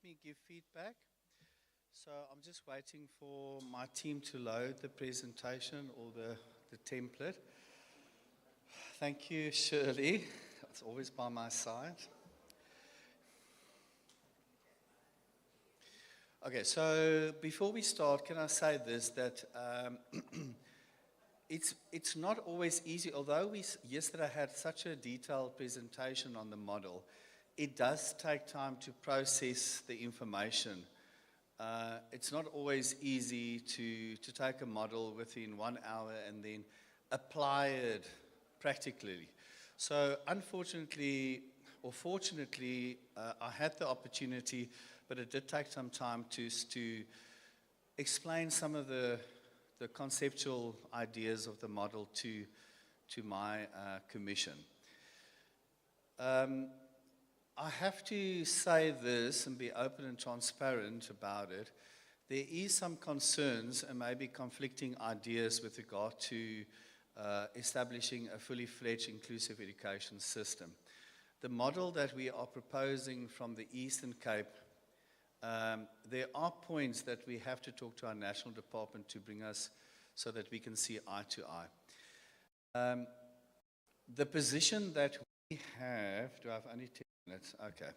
me give feedback. So I'm just waiting for my team to load the presentation or the template. Thank you, Shirley. It's always by my side. Okay, so before we start, can I say this, that it's not always easy, although we yesterday had such a detailed presentation on the model, it does take time to process the information. It's not always easy to take a model within 1 hour and then apply it practically. So unfortunately, or fortunately, I had the opportunity, but it did take some time to explain some of the conceptual ideas of the model to my commission. I have to say this and be open and transparent about it. There is some concerns and maybe conflicting ideas with regard to establishing a fully fledged inclusive education system. The model that we are proposing from the Eastern Cape, there are points that we have to talk to our national department to bring us so that we can see eye to eye. The position that we have, do I have only 10 minutes? Okay.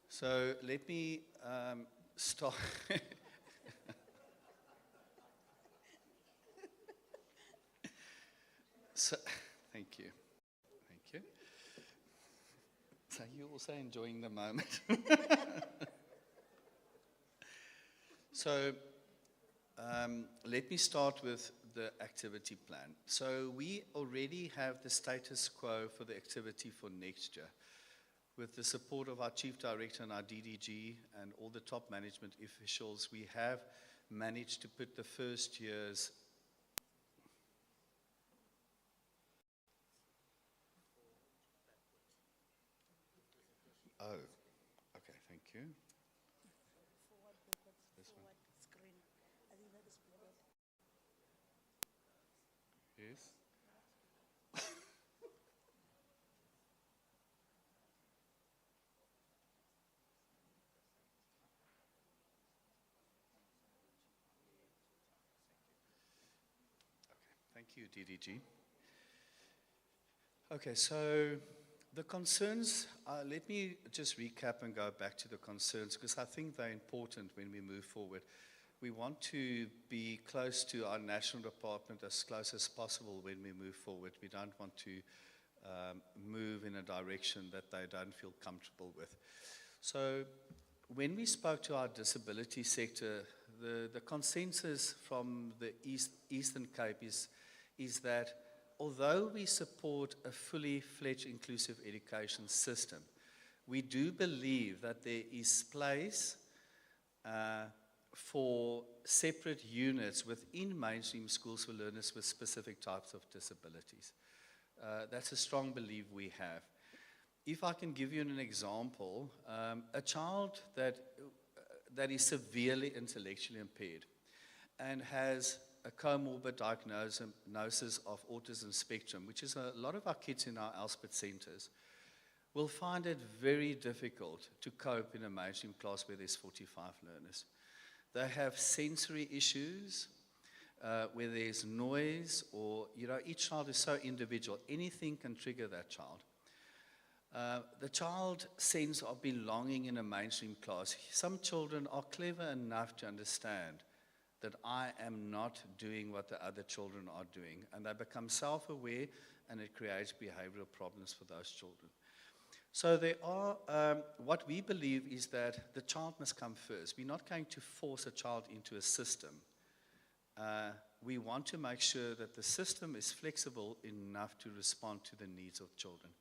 So let me start. So, thank you. Thank you. So you're also enjoying the moment. So let me start with the activity plan. So we already have the status quo for the activity for next year. With the support of our Chief Director and our DDG and all the top management officials, we have managed to put the first year's okay, thank you. This one. Yes. Thank you, DDG. Okay, so the concerns, let me just recap and go back to the concerns because I think they're important when we move forward. We want to be close to our national department as close as possible when we move forward. We don't want to move in a direction that they don't feel comfortable with. So when we spoke to our disability sector, the consensus from the Eastern Cape is that although we support a fully fledged inclusive education system, we do believe that there is place for separate units within mainstream schools for learners with specific types of disabilities. That's a strong belief we have. If I can give you an example, a child that is severely intellectually impaired and has a comorbid diagnosis of autism spectrum, which is a lot of our kids in our Elspeth centers, will find it very difficult to cope in a mainstream class where there's 45 learners. They have sensory issues, where there's noise, or, each child is so individual. Anything can trigger that child. The child sense of belonging in a mainstream class. Some children are clever enough to understand that I am not doing what the other children are doing, and they become self-aware, and it creates behavioral problems for those children. So there are, what we believe is that the child must come first. We're not going to force a child into a system. We want to make sure that the system is flexible enough to respond to the needs of children.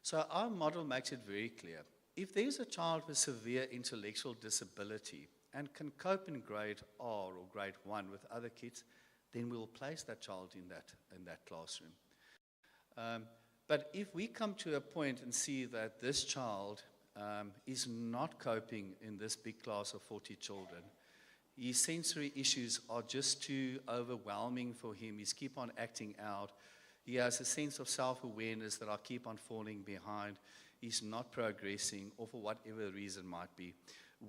So our model makes it very clear. If there's a child with severe intellectual disability and can cope in grade R or grade 1 with other kids, then we'll place that child in that classroom. But if we come to a point and see that this child is not coping in this big class of 40 children, his sensory issues are just too overwhelming for him, he's keep on acting out, he has a sense of self-awareness that I keep on falling behind, he's not progressing, or for whatever reason might be,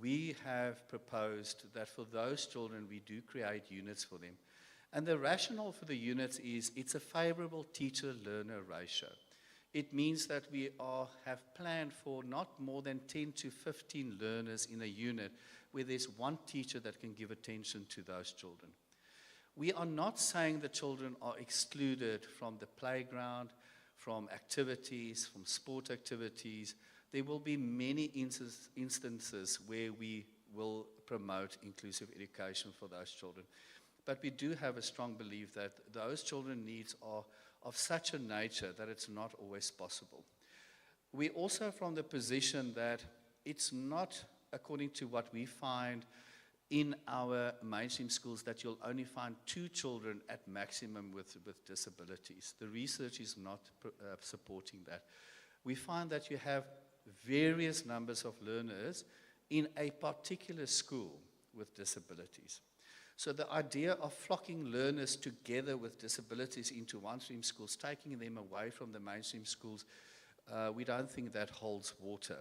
we have proposed that for those children, we do create units for them. And the rationale for the units is it's a favorable teacher-learner ratio. It means that we have planned for not more than 10 to 15 learners in a unit where there's one teacher that can give attention to those children. We are not saying the children are excluded from the playground, from activities, from sport activities. There will be many instances where we will promote inclusive education for those children. But we do have a strong belief that those children's needs are of such a nature that it's not always possible. We also from the position that it's not according to what we find in our mainstream schools that you'll only find 2 children at maximum with disabilities. The research is not supporting that. We find that you have various numbers of learners in a particular school with disabilities. So the idea of flocking learners together with disabilities into one-stream schools, taking them away from the mainstream schools, we don't think that holds water.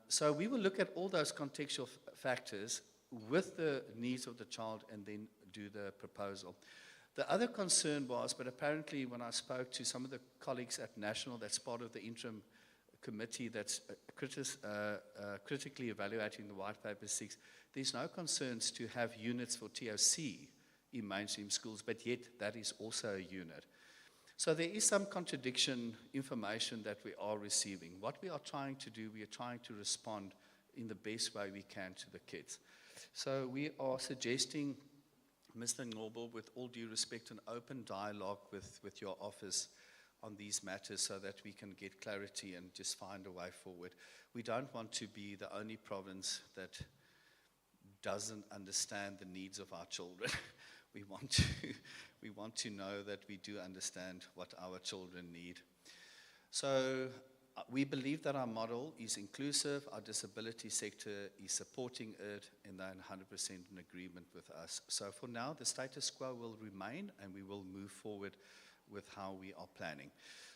So we will look at all those contextual factors with the needs of the child and then do the proposal. The other concern was, but apparently when I spoke to some of the colleagues at National, that's part of the interim committee that's critically evaluating the White Paper 6, there's no concerns to have units for TOC in mainstream schools, but yet that is also a unit. So there is some contradiction information that we are receiving. What we are trying to do, we are trying to respond in the best way we can to the kids. So we are suggesting, Mr. Noble, with all due respect, an open dialogue with your office on these matters so that we can get clarity and just find a way forward. We don't want to be the only province that doesn't understand the needs of our children. We want to know that we do understand what our children need. So we believe that our model is inclusive, our disability sector is supporting it, and they're 100% in agreement with us. So for now, the status quo will remain, and we will move forward with how we are planning.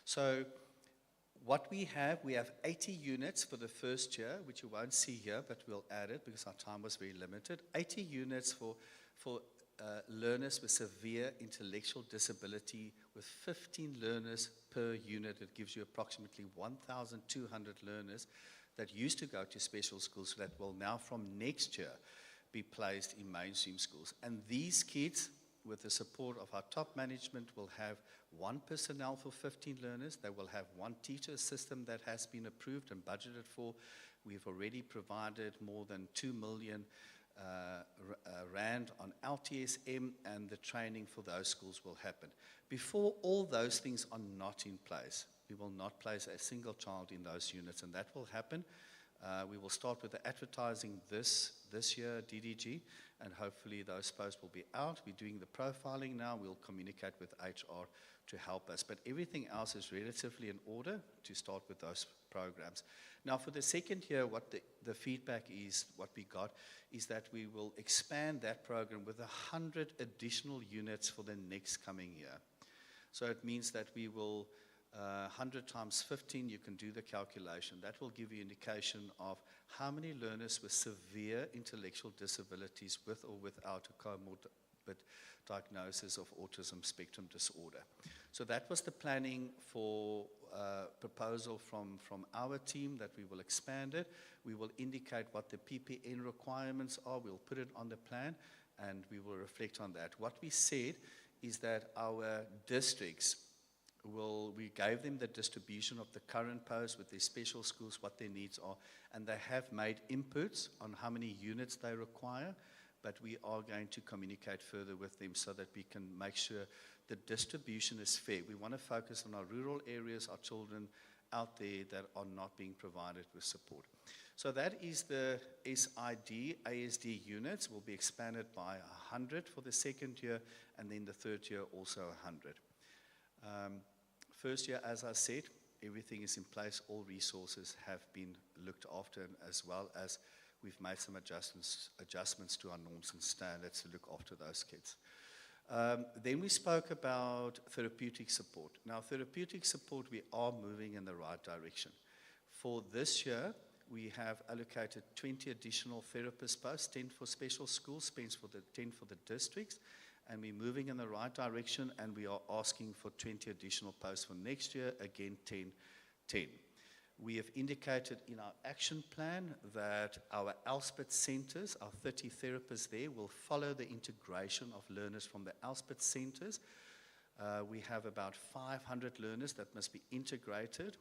So what we have 80 units for the first year, which you won't see here, but we'll add it because our time was very limited. 80 units for learners with severe intellectual disability with 15 learners per unit. It gives you approximately 1,200 learners that used to go to special schools that will now from next year be placed in mainstream schools. And these kids, with the support of our top management, will have 1 personnel for 15 learners. They will have 1 teacher system that has been approved and budgeted for. We've already provided more than 2 million rand on LTSM, and the training for those schools will happen. Before all those things are not in place, we will not place a single child in those units, and that will happen. We will start with the advertising this year, DDG, and hopefully those posts will be out. We're doing the profiling now. We'll communicate with HR to help us. But everything else is relatively in order to start with those programs. Now, for the second year, what the feedback is, what we got, is that we will expand that program with 100 additional units for the next coming year. So it means that we will 100 times 15, you can do the calculation. That will give you indication of how many learners with severe intellectual disabilities with or without a comorbid diagnosis of autism spectrum disorder. So that was the planning for proposal from our team, that we will expand it. We will indicate what the PPN requirements are. We'll put it on the plan, and we will reflect on that. What we said is that our districts we gave them the distribution of the current posts with their special schools, what their needs are, and they have made inputs on how many units they require, but we are going to communicate further with them so that we can make sure the distribution is fair. We want to focus on our rural areas, our children out there that are not being provided with support. So that is the SID, ASD units will be expanded by 100 for the second year, and then the third year also 100. First year, as I said, everything is in place. All resources have been looked after, as well as we've made some adjustments to our norms and standards to look after those kids. Then we spoke about therapeutic support. Now, therapeutic support, we are moving in the right direction. For this year, We have allocated 20 additional therapist posts, 10 for special schools, 10 for the districts, and we're moving in the right direction, and we are asking for 20 additional posts for next year, again 10. We have indicated in our action plan that our Elspeth centers, our 30 therapists there, will follow the integration of learners from the Elspeth centers. We have about 500 learners that must be integrated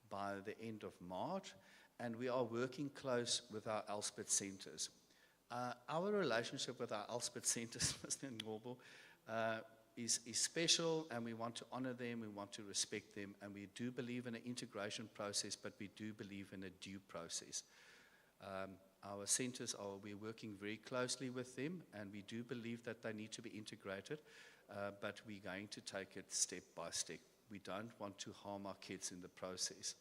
by the end of March, and we are working close with our Elspeth centers. Our relationship with our Elspeth centers, Mr. Ngobo, is special, and we want to honor them, we want to respect them, and we do believe in an integration process, but we do believe in a due process. Our centers we're working very closely with them, and we do believe that they need to be integrated, but we're going to take it step by step. We don't want to harm our kids in the process.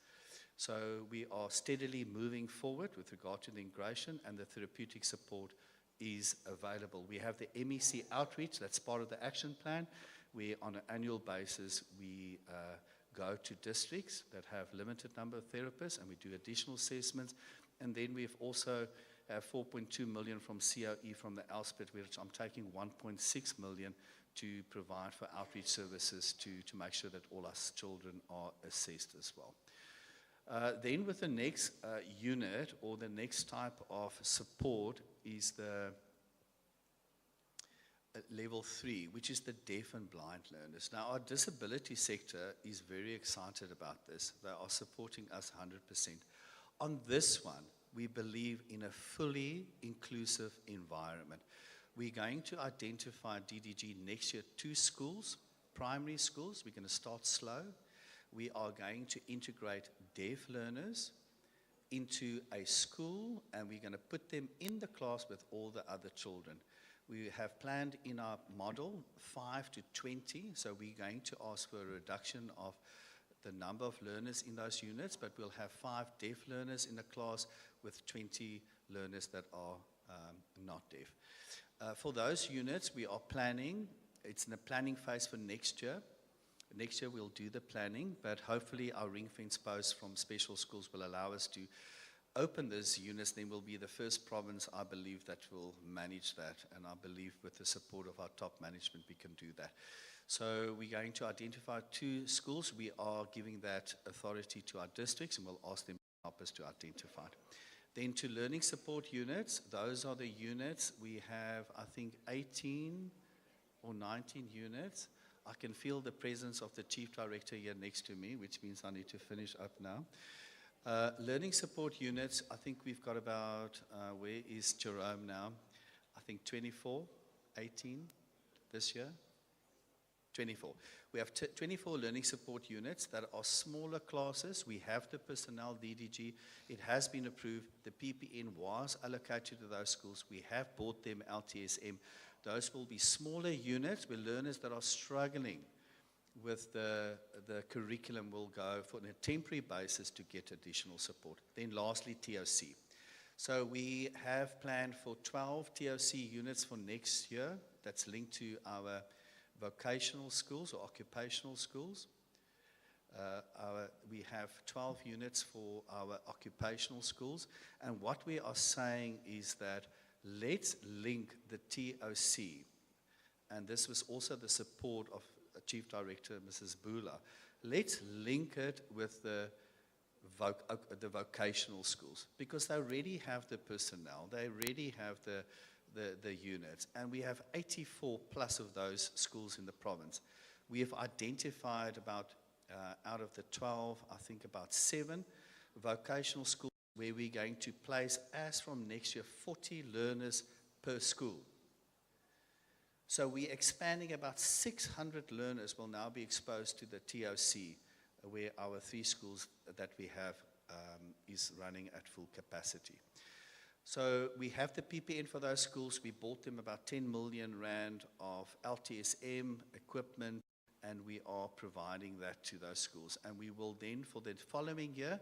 So we are steadily moving forward with regard to the integration, and the therapeutic support is available. We have the MEC outreach, that's part of the action plan. On an annual basis, we go to districts that have limited number of therapists, and we do additional assessments. And then we've also have 4.2 million from COE from the Elspeth, which I'm taking 1.6 million to provide for outreach services to make sure that all our children are assessed as well. Then with the next unit, or the next type of support, is the level 3, which is the deaf and blind learners. Now, our disability sector is very excited about this. They are supporting us 100%. On this one, we believe in a fully inclusive environment. We're going to identify DDG next year 2 schools, primary schools. We're going to start slow. We are going to integrate deaf learners into a school, and we're going to put them in the class with all the other children. We have planned in our model 5 to 20, so we're going to ask for a reduction of the number of learners in those units, but we'll have 5 deaf learners in a class with 20 learners that are not deaf. For those units, we are planning, it's in the planning phase for next year. Next year we'll do the planning, but hopefully our ring-fence posts from special schools will allow us to open those units. Then we'll be the first province, I believe, that will manage that, and I believe with the support of our top management we can do that. So we're going to identify 2 schools. We are giving that authority to our districts, and we'll ask them to help us to identify it. Then to learning support units, those are the units. We have, I think, 18 or 19 units. I can feel the presence of the Chief Director here next to me, which means I need to finish up now. Learning support units, I think we've got about, where is Jerome now? I think 24, 18 this year. 24. We have 24 learning support units that are smaller classes. We have the personnel, DDG. It has been approved. The PPN was allocated to those schools. We have bought them LTSM. Those will be smaller units where learners that are struggling with the curriculum will go for on a temporary basis to get additional support. Then lastly, TOC. So we have planned for 12 TOC units for next year. That's linked to our vocational schools or occupational schools. We have 12 units for our occupational schools. And what we are saying is that let's link the TOC, and this was also the support of Chief Director Mrs. Bula. Let's link it with the vocational schools, because they already have the personnel, they already have the units, and we have 84 plus of those schools in the province. We have identified about, out of the 12, I think about 7 vocational schools where we're going to place, as from next year, 40 learners per school. So we're expanding. About 600 learners will now be exposed to the TOC, where our 3 schools that we have is running at full capacity. So we have the PPN for those schools. We bought them about 10 million rand of LTSM equipment, and we are providing that to those schools. And we will then, for the following year,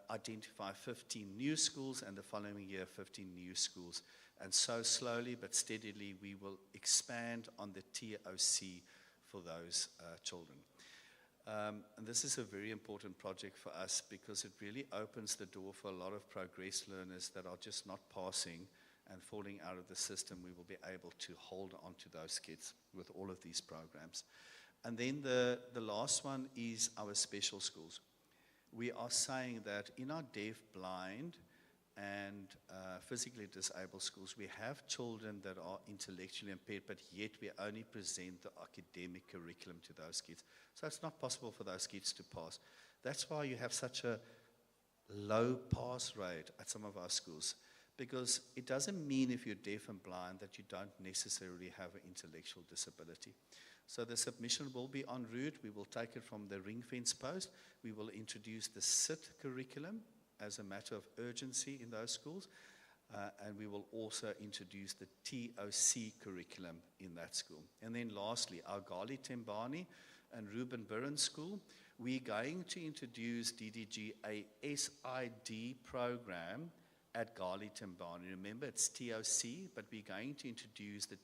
identify 15 new schools, and the following year 15 new schools. And so slowly but steadily we will expand on the TOC for those children. And this is a very important project for us because it really opens the door for a lot of progress learners that are just not passing and falling out of the system. We will be able to hold on to those kids with all of these programs. And then the last one is our special schools. We are saying that in our deaf, blind, and physically disabled schools, we have children that are intellectually impaired, but yet we only present the academic curriculum to those kids. So it's not possible for those kids to pass. That's why you have such a low pass rate at some of our schools, because it doesn't mean if you're deaf and blind that you don't necessarily have an intellectual disability. So the submission will be en route. We will take it from the ring fence post. We will introduce the SIT curriculum as a matter of urgency in those schools. And we will also introduce the TOC curriculum in that school. And then lastly, our Gali Tembani and Ruben Burren School, we're going to introduce DDG, a SID program at Gali Tembani. Remember, it's TOC, but we're going to introduce the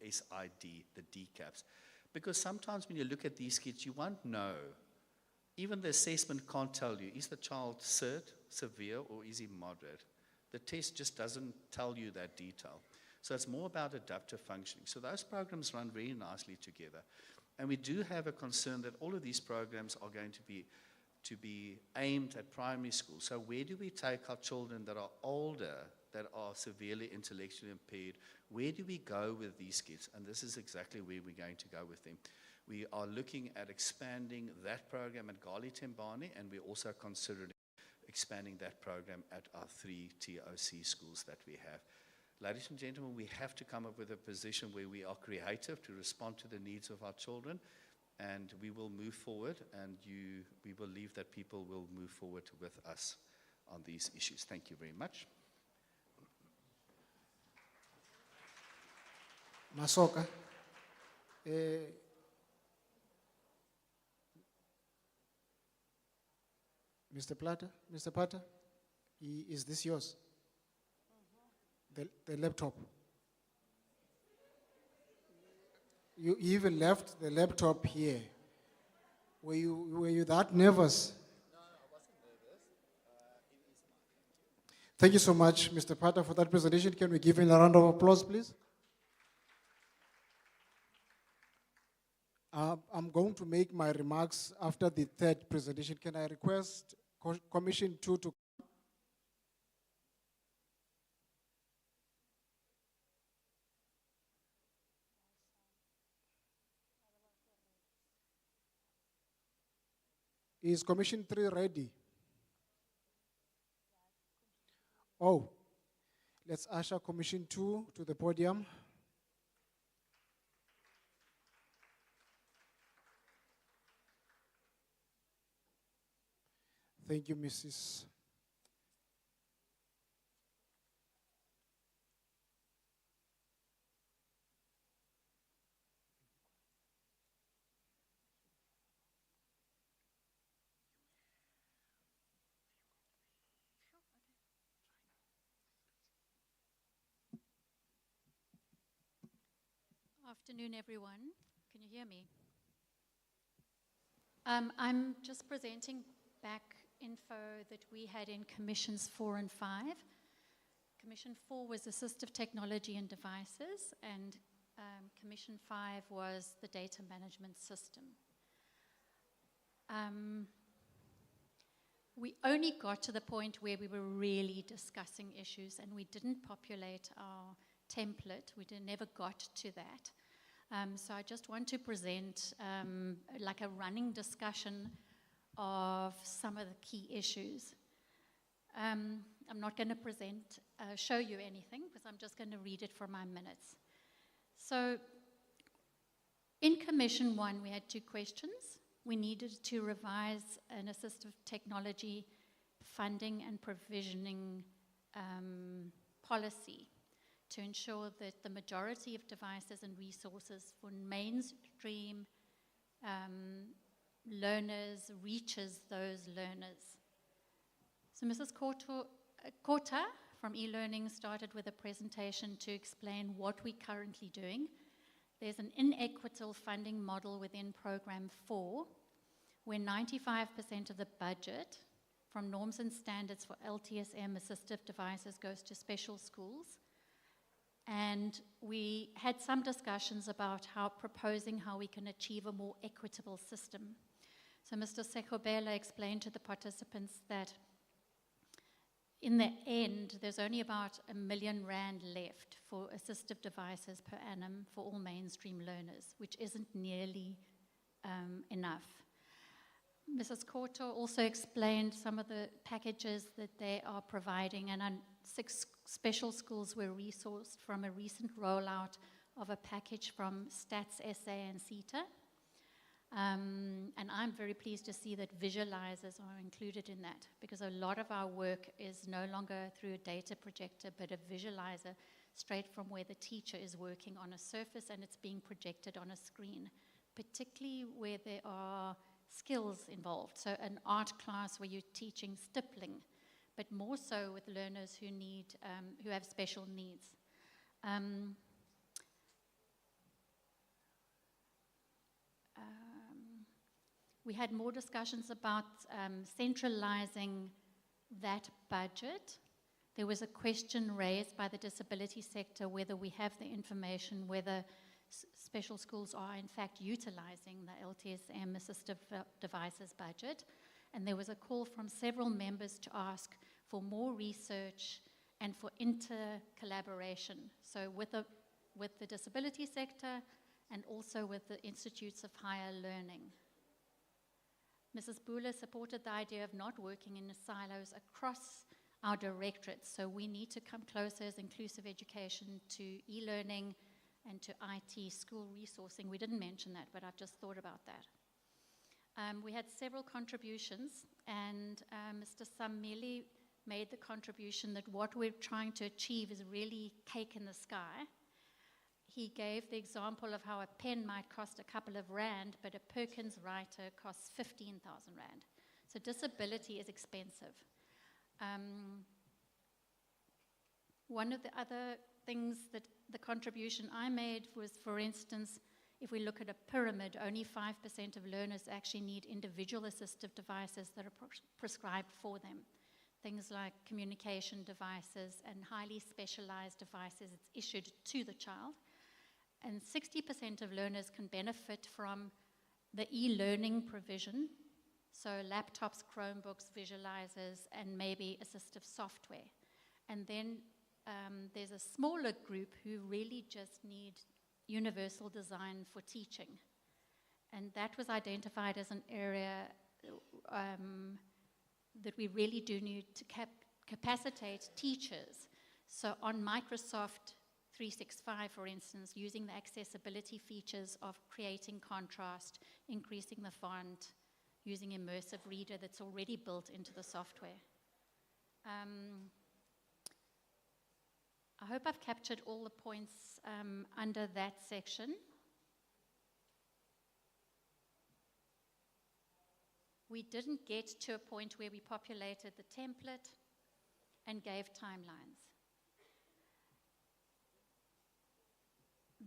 SID, the DCAPs. Because sometimes when you look at these kids, you won't know. Even the assessment can't tell you, is the child severe, or is he moderate? The test just doesn't tell you that detail. So it's more about adaptive functioning. So those programs run really nicely together. And we do have a concern that all of these programs are going to be aimed at primary school. So where do we take our children that are older, that are severely intellectually impaired? Where do we go with these kids? And this is exactly where we're going to go with them. We are looking at expanding that program at Gali Tembani, and we're also considering expanding that program at our 3 TOC schools that we have. Ladies and gentlemen, we have to come up with a position where we are creative to respond to the needs of our children, and we will move forward, and we believe that people will move forward with us on these issues. Thank you very much. Masoka. Mr. Plata, Mr. Pata, is this yours? The laptop. You even left the laptop here. Were you that nervous? No, I wasn't nervous. It is mine. Thank you so much, Mr. Pata, for that presentation. Can we give him a round of applause, please? I'm going to make my remarks after the third presentation. Can I request Commission 2 to Is Commission 3 ready? Oh, let's usher Commission 2 to the podium. Thank you, Mrs. Afternoon, everyone. Can you hear me? I'm just presenting back info that we had in Commissions 4 and 5. Commission 4 was Assistive Technology and Devices, and Commission 5 was the Data Management System. We only got to the point where we were really discussing issues, and we didn't populate our template. We never got to that. So I just want to present like a running discussion of some of the key issues. I'm not going to show you anything, because I'm just going to read it from my minutes. So in Commission 1, we had 2 questions. We needed to revise an assistive technology funding and provisioning policy to ensure that the majority of devices and resources for mainstream learners reaches those learners. So Mrs. Kota from eLearning started with a presentation to explain what we're currently doing. There's an inequitable funding model within Program 4, where 95% of the budget from norms and standards for LTSM assistive devices goes to special schools. And we had some discussions about proposing how we can achieve a more equitable system. So Mr. Sekobela explained to the participants that in the end, there's only about R1 million left for assistive devices per annum for all mainstream learners, which isn't nearly enough. Mrs. Korto also explained some of the packages that they are providing, and 6 special schools were resourced from a recent rollout of a package from Stats SA and CETA. And I'm very pleased to see that visualizers are included in that, because a lot of our work is no longer through a data projector, but a visualizer straight from where the teacher is working on a surface and it's being projected on a screen, particularly where there are skills involved. So an art class where you're teaching stippling, but more so with learners who need, who have special needs. We had more discussions about centralizing that budget. There was a question raised by the disability sector whether we have the information, whether special schools are in fact utilizing the LTSM assistive devices budget. And there was a call from several members to ask for more research and for inter-collaboration. So with the disability sector and also with the institutes of higher learning. Mrs. Bula supported the idea of not working in the silos across our directorates. So we need to come closer as inclusive education to e-learning and to IT school resourcing. We didn't mention that, but I've just thought about that. We had several contributions, and Mr. Samili made the contribution that what we're trying to achieve is really cake in the sky. He gave the example of how a pen might cost a couple of rand, but a Perkins writer costs 15,000 rand. So disability is expensive. One of the other things that the contribution I made was, for instance, if we look at a pyramid, only 5% of learners actually need individual assistive devices that are prescribed for them. Things like communication devices and highly specialized devices it's issued to the child. And 60% of learners can benefit from the e-learning provision, so laptops, Chromebooks, visualizers, and maybe assistive software. And then there's a smaller group who really just need universal design for teaching. And that was identified as an area that we really do need to capacitate teachers. So on Microsoft 365, for instance, using the accessibility features of creating contrast, increasing the font, using immersive reader that's already built into the software. I hope I've captured all the points under that section. We didn't get to a point where we populated the template and gave timelines.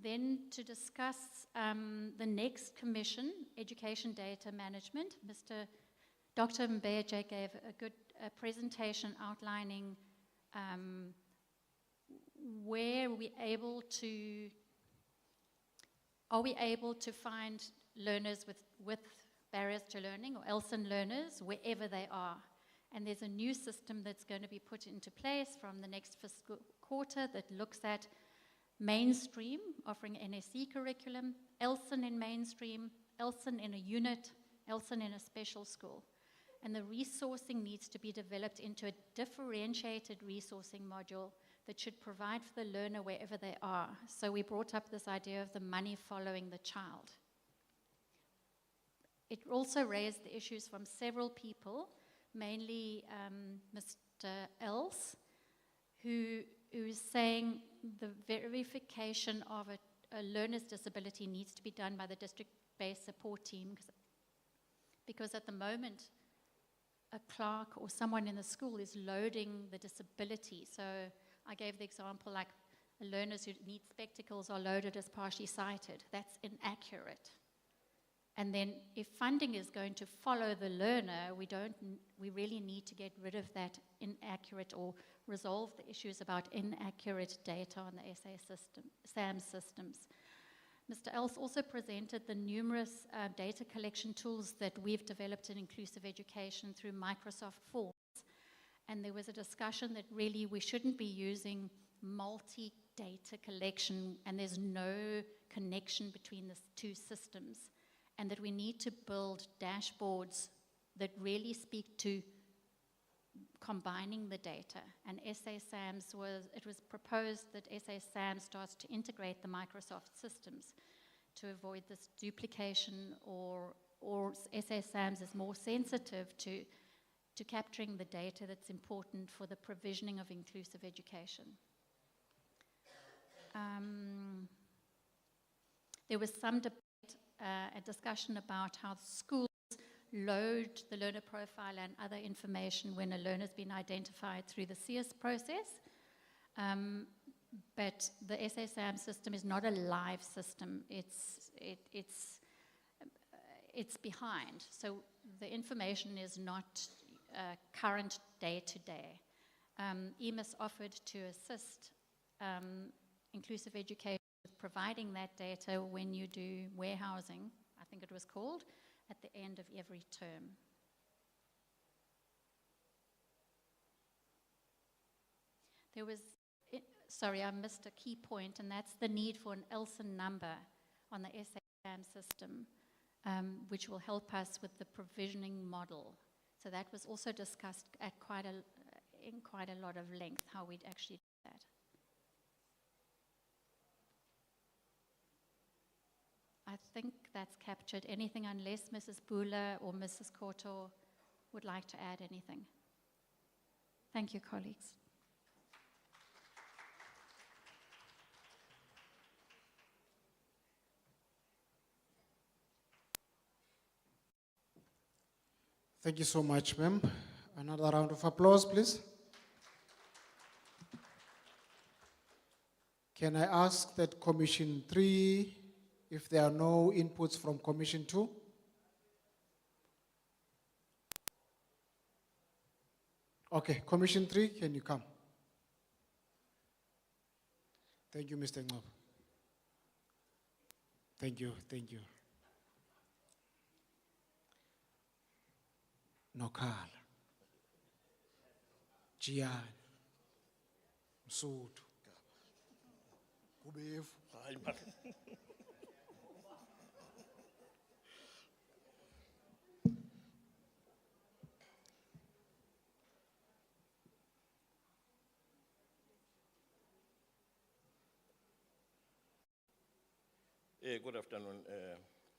Then to discuss the next commission, Education Data Management, Dr. Mbeje gave a good presentation outlining where are we able to find learners with barriers to learning or ELSIN learners wherever they are. And there's a new system that's going to be put into place from the next fiscal quarter that looks at mainstream, offering NSC curriculum, ELSIN in mainstream, ELSIN in a unit, ELSIN in a special school. And the resourcing needs to be developed into a differentiated resourcing module that should provide for the learner wherever they are. So we brought up this idea of the money following the child. It also raised the issues from several people, mainly Mr. Els, who is saying the verification of a learner's disability needs to be done by the district-based support team, because at the moment, a clerk or someone in the school is loading the disability. So I gave the example like learners who need spectacles are loaded as partially sighted. That's inaccurate. And then if funding is going to follow the learner, we really need to get rid of that inaccurate or resolve the issues about inaccurate data on the SAM systems. Mr. Els also presented the numerous data collection tools that we've developed in inclusive education through Microsoft Forms. And there was a discussion that really we shouldn't be using multi-data collection, and there's no connection between the two systems, and that we need to build dashboards that really speak to combining the data. And SASAMS it was proposed that SASAM starts to integrate the Microsoft systems to avoid this duplication, or SASAMS is more sensitive to capturing the data that's important for the provisioning of inclusive education. There was some debate, a discussion about how schools load the learner profile and other information when a learner's been identified through the CS process. But the SASAM system is not a live system. It's behind. So the information is not current day to day. EMIS offered to assist inclusive education with providing that data when you do warehousing, I think it was called, at the end of every term. There was, sorry, I missed a key point, and that's the need for an ELSIN number on the SAM system, which will help us with the provisioning model. So that was also discussed at in quite a lot of length, how we'd actually do that. I think that's captured anything, unless Mrs. Bula or Mrs. Koto would like to add anything. Thank you, colleagues. Thank you so much, ma'am. Another round of applause, please. Can I ask that Commission 3, if there are no inputs from Commission 2? Okay, Commission 3, can you come? Thank you, Mr. Ngob. Thank you, thank you. Nokhala, Gian, Msuthu, Kubevu. Hayi man. Good afternoon,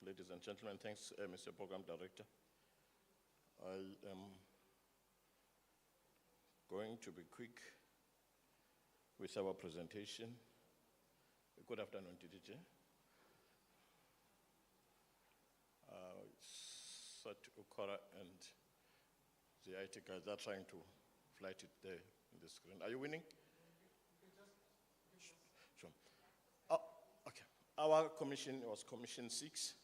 ladies and gentlemen. Thanks, Mr. Program Director. I am going to be quick with our presentation. Good afternoon, DDJ. Sat Ukora and the IT guys are trying to flight it there in the screen. Are you winning? Sure. Oh, okay. Our commission was Commission 6,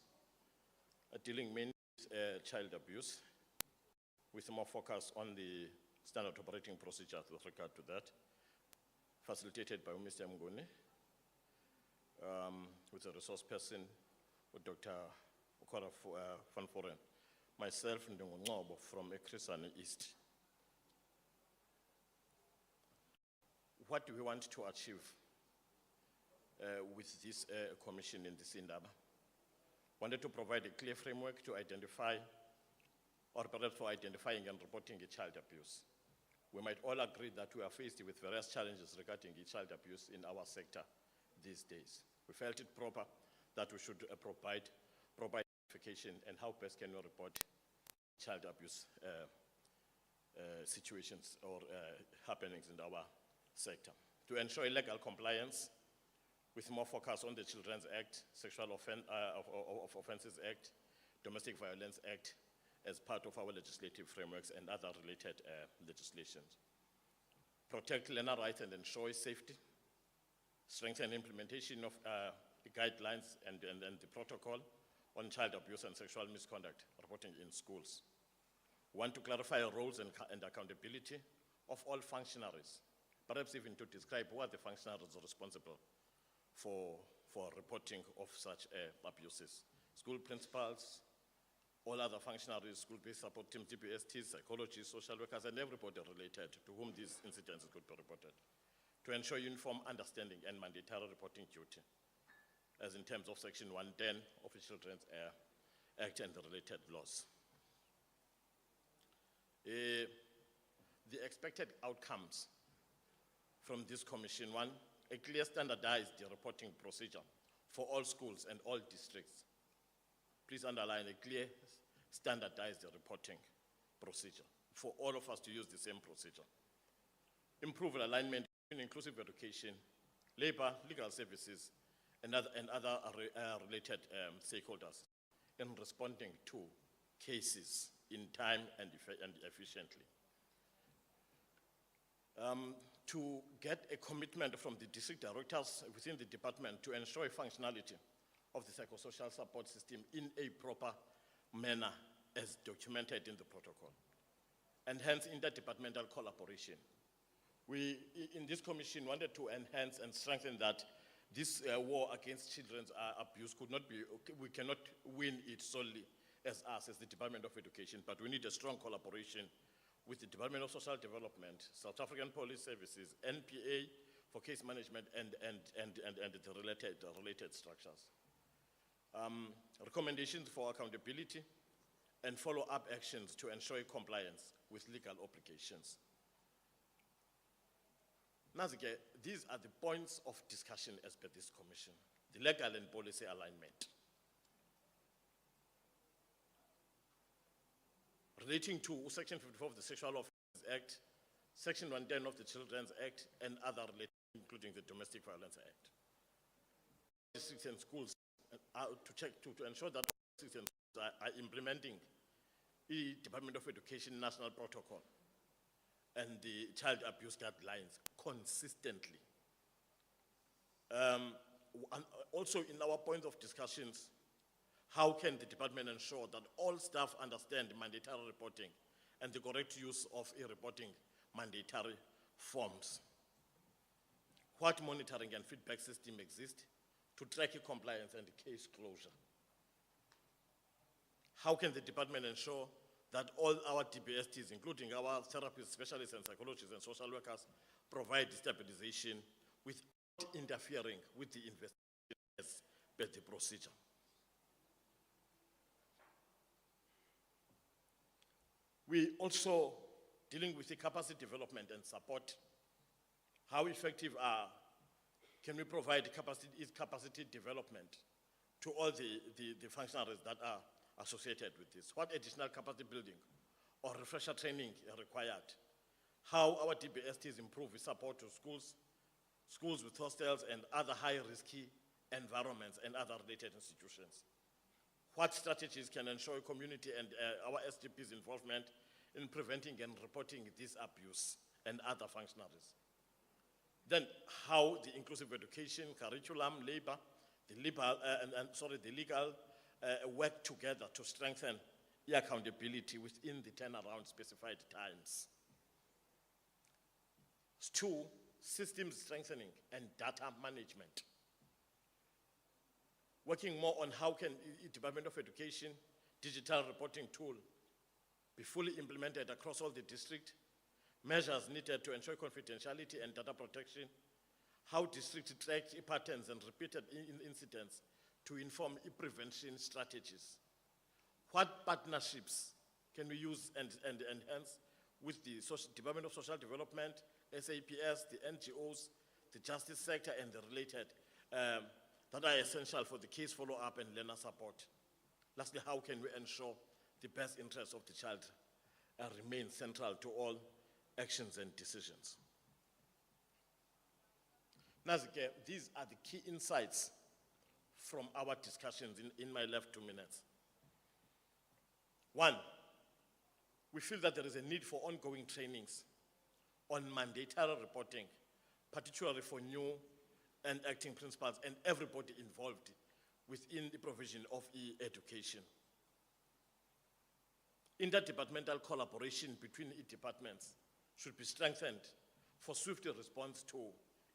dealing mainly with child abuse, with more focus on the standard operating procedures with regard to that, facilitated by Mr. Mngoni, with a resource person, with Dr. Ukora van Foren, myself, Ndungu Ngobo from Ekrisane East. What do we want to achieve with this commission in this Indaba? Wanted to provide a clear framework to identify, or perhaps for identifying and reporting child abuse. We might all agree that we are faced with various challenges regarding child abuse in our sector these days. We felt it proper that we should provide identification and how best can we report child abuse situations or happenings in our sector. To ensure legal compliance, with more focus on the Children's Act, Sexual Offences Act, Domestic Violence Act, as part of our legislative frameworks and other related legislations. Protect learner rights and ensure safety, strengthen implementation of the guidelines and the protocol on child abuse and sexual misconduct reporting in schools. We want to clarify roles and accountability of all functionaries, perhaps even to describe who are the functionaries responsible for reporting of such abuses. School principals, all other functionaries, school-based support teams, DPSTs, psychologists, social workers, and everybody related to whom these incidents could be reported, to ensure uniform understanding and mandatory reporting duty, as in terms of Section 110 of the Children's Act and the related laws. The expected outcomes from this commission: one, a clear standardized reporting procedure for all schools and all districts. Please underline a clear standardized reporting procedure for all of us to use the same procedure. Improve alignment in inclusive education, labor, legal services, and other related stakeholders in responding to cases in time and efficiently. To get a commitment from the district directors within the department to ensure functionality of the psychosocial support system in a proper manner as documented in the protocol, and hence interdepartmental collaboration. We, in this commission, wanted to enhance and strengthen that this war against children's abuse could not be, we cannot win it solely as us, as the Department of Education, but we need a strong collaboration with the Department of Social Development, South African Police Services, NPA for case management, and the related structures. Recommendations for accountability and follow-up actions to ensure compliance with legal obligations. Nazike, these are the points of discussion as per this commission: the legal and policy alignment. Relating to Section 54 of the Sexual Offences Act, Section 110 of the Children's Act, and other related, including the Domestic Violence Act. Districts and schools to ensure that districts and schools are implementing the Department of Education National Protocol and the child abuse guidelines consistently. And also in our point of discussions, how can the department ensure that all staff understand mandatory reporting and the correct use of reporting mandatory forms? What monitoring and feedback system exists to track compliance and case closure? How can the department ensure that all our DPSTs, including our therapists, specialists, and psychologists and social workers, provide stabilization without interfering with the investigation as per the procedure? We also, dealing with the capacity development and support, how effective can we provide capacity development to all the functionaries that are associated with this? What additional capacity building or refresher training are required? How our DPSTs improve with support to schools with hostels and other high-risky environments and other related institutions? What strategies can ensure community and our SGP's involvement in preventing and reporting this abuse and other functionaries? Then how the inclusive education, curriculum, labor, the legal work together to strengthen the accountability within the turnaround specified times. 2, systems strengthening and data management. Working more on how can the Department of Education digital reporting tool be fully implemented across all the districts, measures needed to ensure confidentiality and data protection, how districts track patterns and repeated incidents to inform prevention strategies. What partnerships can we use and enhance with the Department of Social Development, SAPS, the NGOs, the justice sector, and the related that are essential for the case follow-up and learner support. Lastly, how can we ensure the best interests of the child remain central to all actions and decisions? Nazike, these are the key insights from our discussions in my left 2 minutes. 1, we feel that there is a need for ongoing trainings on mandatory reporting, particularly for new and acting principals and everybody involved within the provision of e-education. Interdepartmental collaboration between departments should be strengthened for swift response to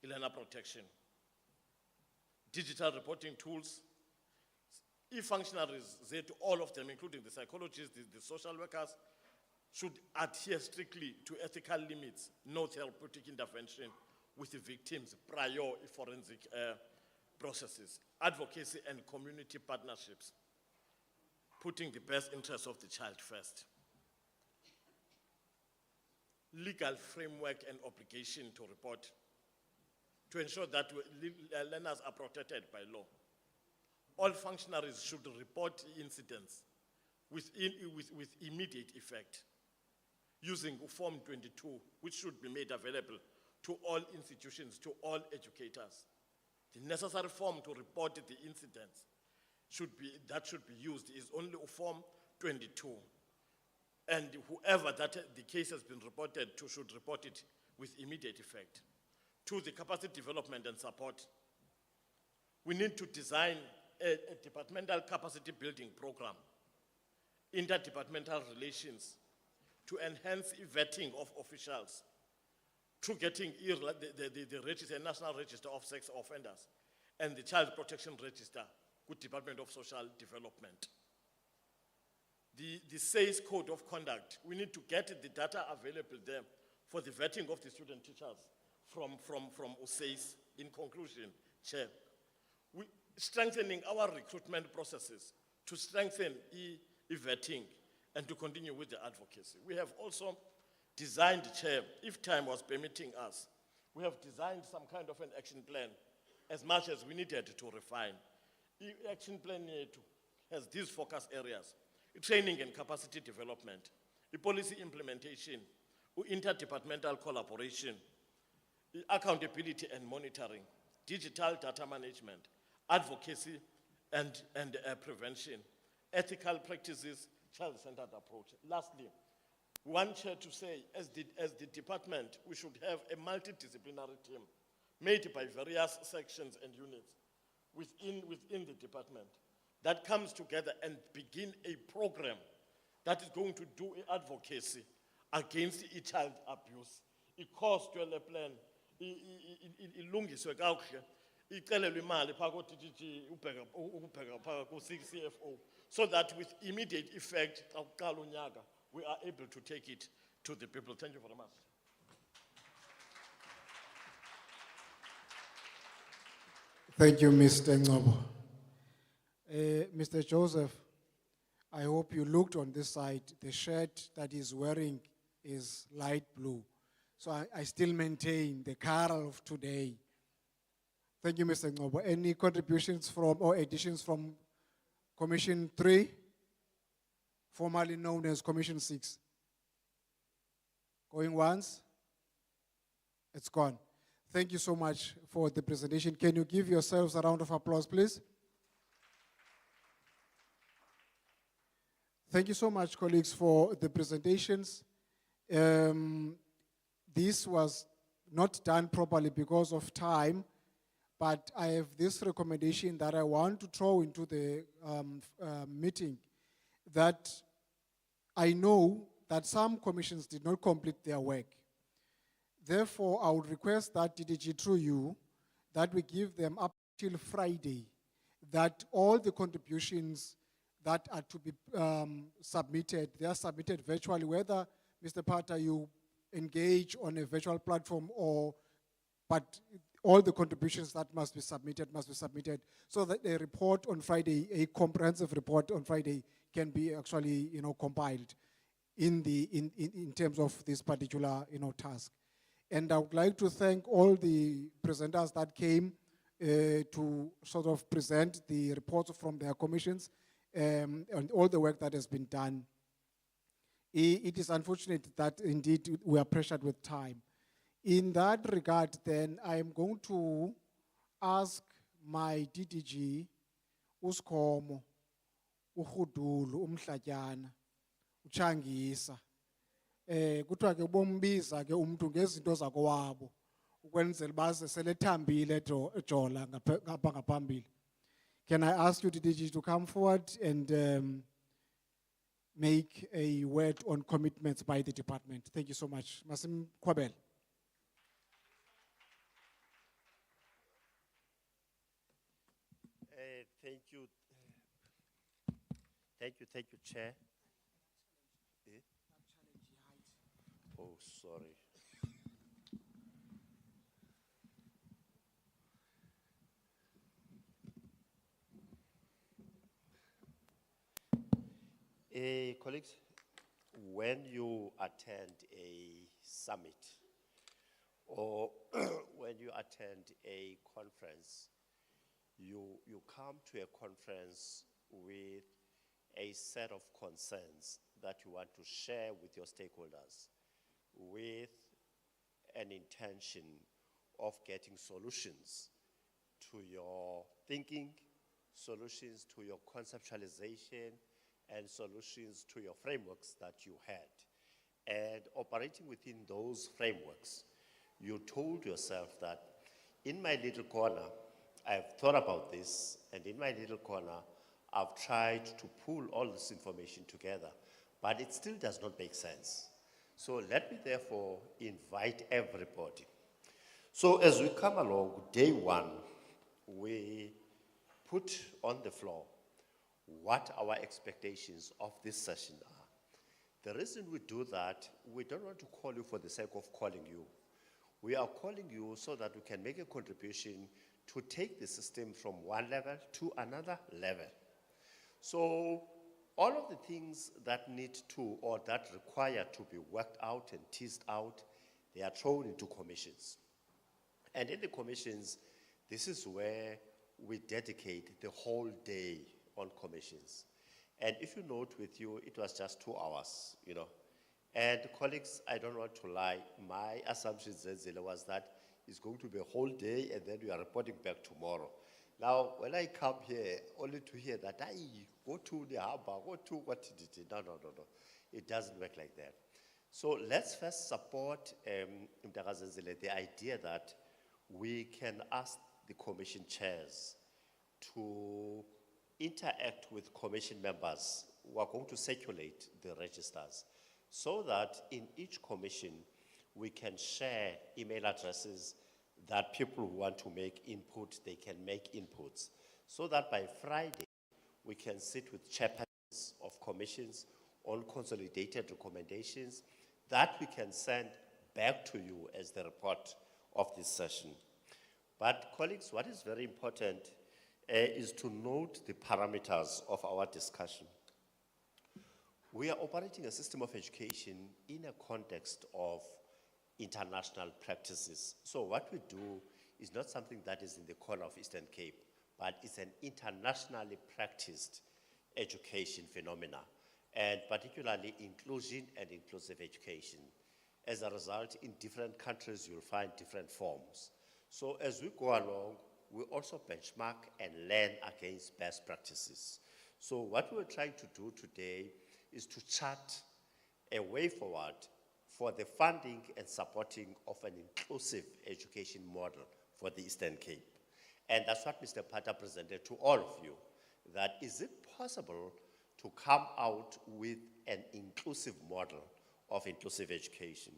learner protection. Digital reporting tools, e-functionaries, all of them, including the psychologists, the social workers, should adhere strictly to ethical limits, no therapeutic intervention with the victims prior forensic processes, advocacy and community partnerships, putting the best interests of the child first. Legal framework and obligation to report to ensure that learners are protected by law. All functionaries should report incidents with immediate effect using Form 22, which should be made available to all institutions, to all educators. The necessary form to report the incidents should be used is only Form 22. And whoever that the case has been reported to should report it with immediate effect. To the capacity development and support, we need to design a departmental capacity building program, interdepartmental relations, to enhance vetting of officials through getting the register, National Register of Sex Offenders and the Child Protection Register with Department of Social Development. The SAYS Code of Conduct, we need to get the data available there for the vetting of the student teachers from SAYS. In conclusion, Chair, we strengthening our recruitment processes to strengthen vetting and to continue with the advocacy. We have also designed, Chair, if time was permitting us, we have designed some kind of an action plan as much as we needed to refine. The action plan has these focus areas: training and capacity development, policy implementation, interdepartmental collaboration, accountability and monitoring, digital data management, advocacy and prevention, ethical practices, child-centered approach. Lastly, one chair to say, as the department, we should have a multidisciplinary team made by various sections and units within the department that comes together and begin a program that is going to do advocacy against child abuse. I-cost-well plan, ilungiswe kakuhle, icelelwe imali phaka ko-DGG ukubheka phaka ku-CFO, so that with immediate effect, xa kuqala unyaka, we are able to take it to the people. Thank you very much. Thank you, Mr. Ngobo. Mr. Joseph, I hope you looked on this side. The shirt that he's wearing is light blue. So I still maintain the color of today. Thank you, Mr. Ngobo. Any contributions from or additions from Commission 3, formerly known as Commission 6? Going once? It's gone. Thank you so much for the presentation. Can you give yourselves a round of applause, please? Thank you so much, colleagues, for the presentations. This was not done properly because of time, but I have this recommendation that I want to throw into the meeting, that I know that some commissions did not complete their work. Therefore, I would request that DDG through you, that we give them up till Friday, that all the contributions that are to be submitted, they are submitted virtually, whether, Mr. Pata, you engage on a virtual platform but all the contributions that must be submitted, so that a report on Friday, a comprehensive report on Friday, can be actually, compiled in terms of this particular, task. And I would like to thank all the presenters that came to sort of present the reports from their commissions and all the work that has been done. It is unfortunate that indeed we are pressured with time. In that regard, then, I am going to ask my DDG, uSkhomo, uHudulu, uMhlatyana, uChangisa, kuthiwa ke bombiza ke umuntu ngezinto zakowabo ukwenzela baze selethambile ejola ngapha ngaphambili. Can I ask you, DDG, to come forward and make a word on commitments by the department? Thank you so much. Masim Kwabel. Thank you. Thank you, Chair. Eh? Oh, sorry. Colleagues, when you attend a summit or when you attend a conference, you come to a conference with a set of concerns that you want to share with your stakeholders, with an intention of getting solutions to your thinking, solutions to your conceptualization, and solutions to your frameworks that you had. And operating within those frameworks, you told yourself that in my little corner, I've thought about this, and in my little corner, I've tried to pull all this information together, but it still does not make sense. So let me therefore invite everybody. So as we come along, day one, we put on the floor what our expectations of this session are. The reason we do that, we don't want to call you for the sake of calling you. We are calling you so that we can make a contribution to take the system from one level to another level. So all of the things that need to, or that require to be worked out and teased out, they are thrown into commissions. And in the commissions, this is where we dedicate the whole day on commissions. And if you note with you, it was just 2 hours, you know. And colleagues, I don't want to lie, my assumption was that it's going to be a whole day and then we are reporting back tomorrow. Now, when I come here, only to hear that, I go to the harbor, go to what did it? No. It doesn't work like that. So let's first support the idea that we can ask the commission chairs to interact with commission members who are going to circulate the registers so that in each commission we can share email addresses that people who want to make input, they can make inputs, so that by Friday we can sit with chairpersons of commissions on consolidated recommendations that we can send back to you as the report of this session. But colleagues, what is very important is to note the parameters of our discussion. We are operating a system of education in a context of international practices. So what we do is not something that is in the corner of Eastern Cape, but it's an internationally practiced education phenomena, and particularly inclusion and inclusive education. As a result, in different countries, you'll find different forms. So as we go along, we also benchmark and learn against best practices. So what we're trying to do today is to chart a way forward for the funding and supporting of an inclusive education model for the Eastern Cape. And that's what Mr. Pata presented to all of you, that is it possible to come out with an inclusive model of inclusive education?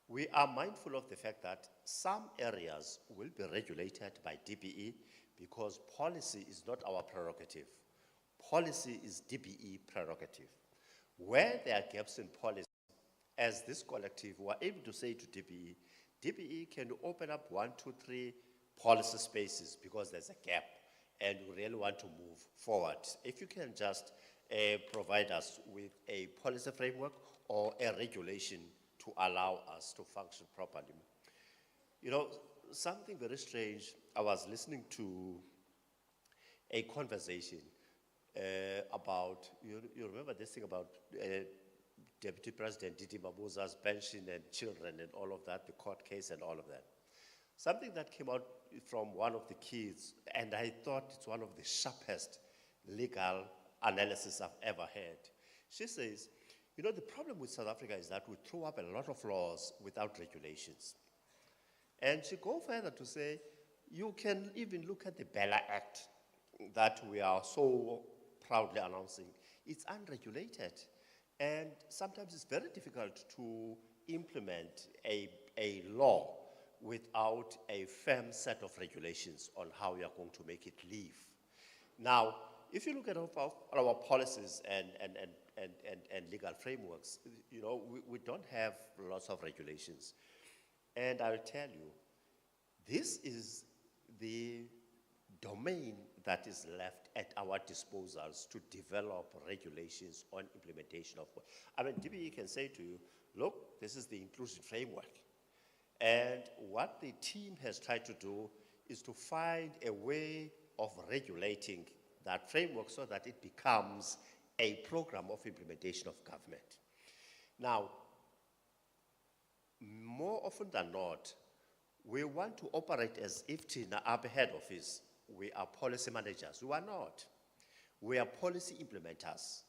We are mindful of the fact that some areas will be regulated by DBE because policy is not our prerogative. Policy is DBE prerogative. Where there are gaps in policy, as this collective were able to say to DBE, DBE can open up 1, 2, 3 policy spaces because there's a gap and we really want to move forward. If you can just provide us with a policy framework or a regulation to allow us to function properly. You know, something very strange, I was listening to a conversation about, you remember this thing about Deputy President Didi Mabuza's pension and children and all of that, the court case and all of that. Something that came out from one of the kids, and I thought it's one of the sharpest legal analysis I've ever heard. She says, you know, the problem with South Africa is that we throw up a lot of laws without regulations. And she goes further to say, you can even look at the Bella Act. that we are so proudly announcing, it's unregulated. And sometimes it's very difficult to implement a law without a firm set of regulations on how you are going to make it live. Now, if you look at our policies and legal frameworks, you know, we don't have lots of regulations. And I'll tell you, this is the domain that is left at our disposals to develop regulations on implementation of. I mean, DBE can say to you, look, this is the inclusion framework. And what the team has tried to do is to find a way of regulating that framework so that it becomes a program of implementation of government. Now, more often than not, we want to operate as if Tina, our head office, we are policy managers. We are not. We are policy implementers.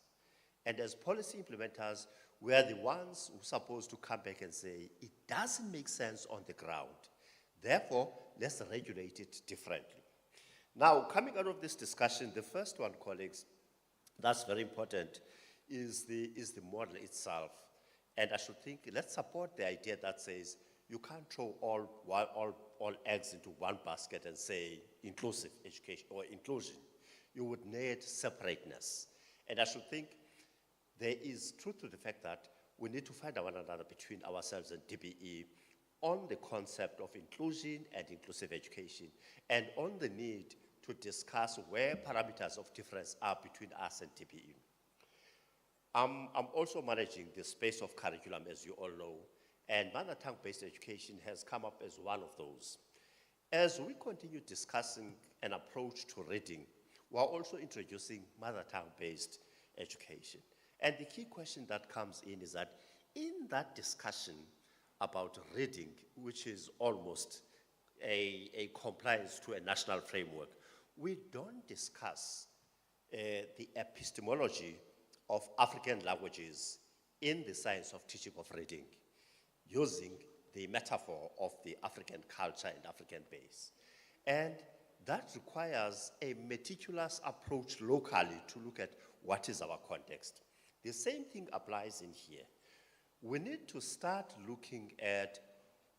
And as policy implementers, we are the ones who are supposed to come back and say, it doesn't make sense on the ground. Therefore, let's regulate it differently. Now, coming out of this discussion, the first one, colleagues, that's very important, is the model itself. And I should think, let's support the idea that says, you can't throw all eggs into one basket and say inclusive education or inclusion. You would need separateness. And I should think there is truth to the fact that we need to find one another between ourselves and DBE on the concept of inclusion and inclusive education, and on the need to discuss where parameters of difference are between us and DBE. I'm also managing the space of curriculum, as you all know, and mother tongue-based education has come up as one of those. As we continue discussing an approach to reading, we're also introducing mother tongue-based education. And the key question that comes in is that in that discussion about reading, which is almost a compliance to a national framework, we don't discuss the epistemology of African languages in the science of teaching of reading, using the metaphor of the African culture and African base. And that requires a meticulous approach locally to look at what is our context. The same thing applies in here. We need to start looking at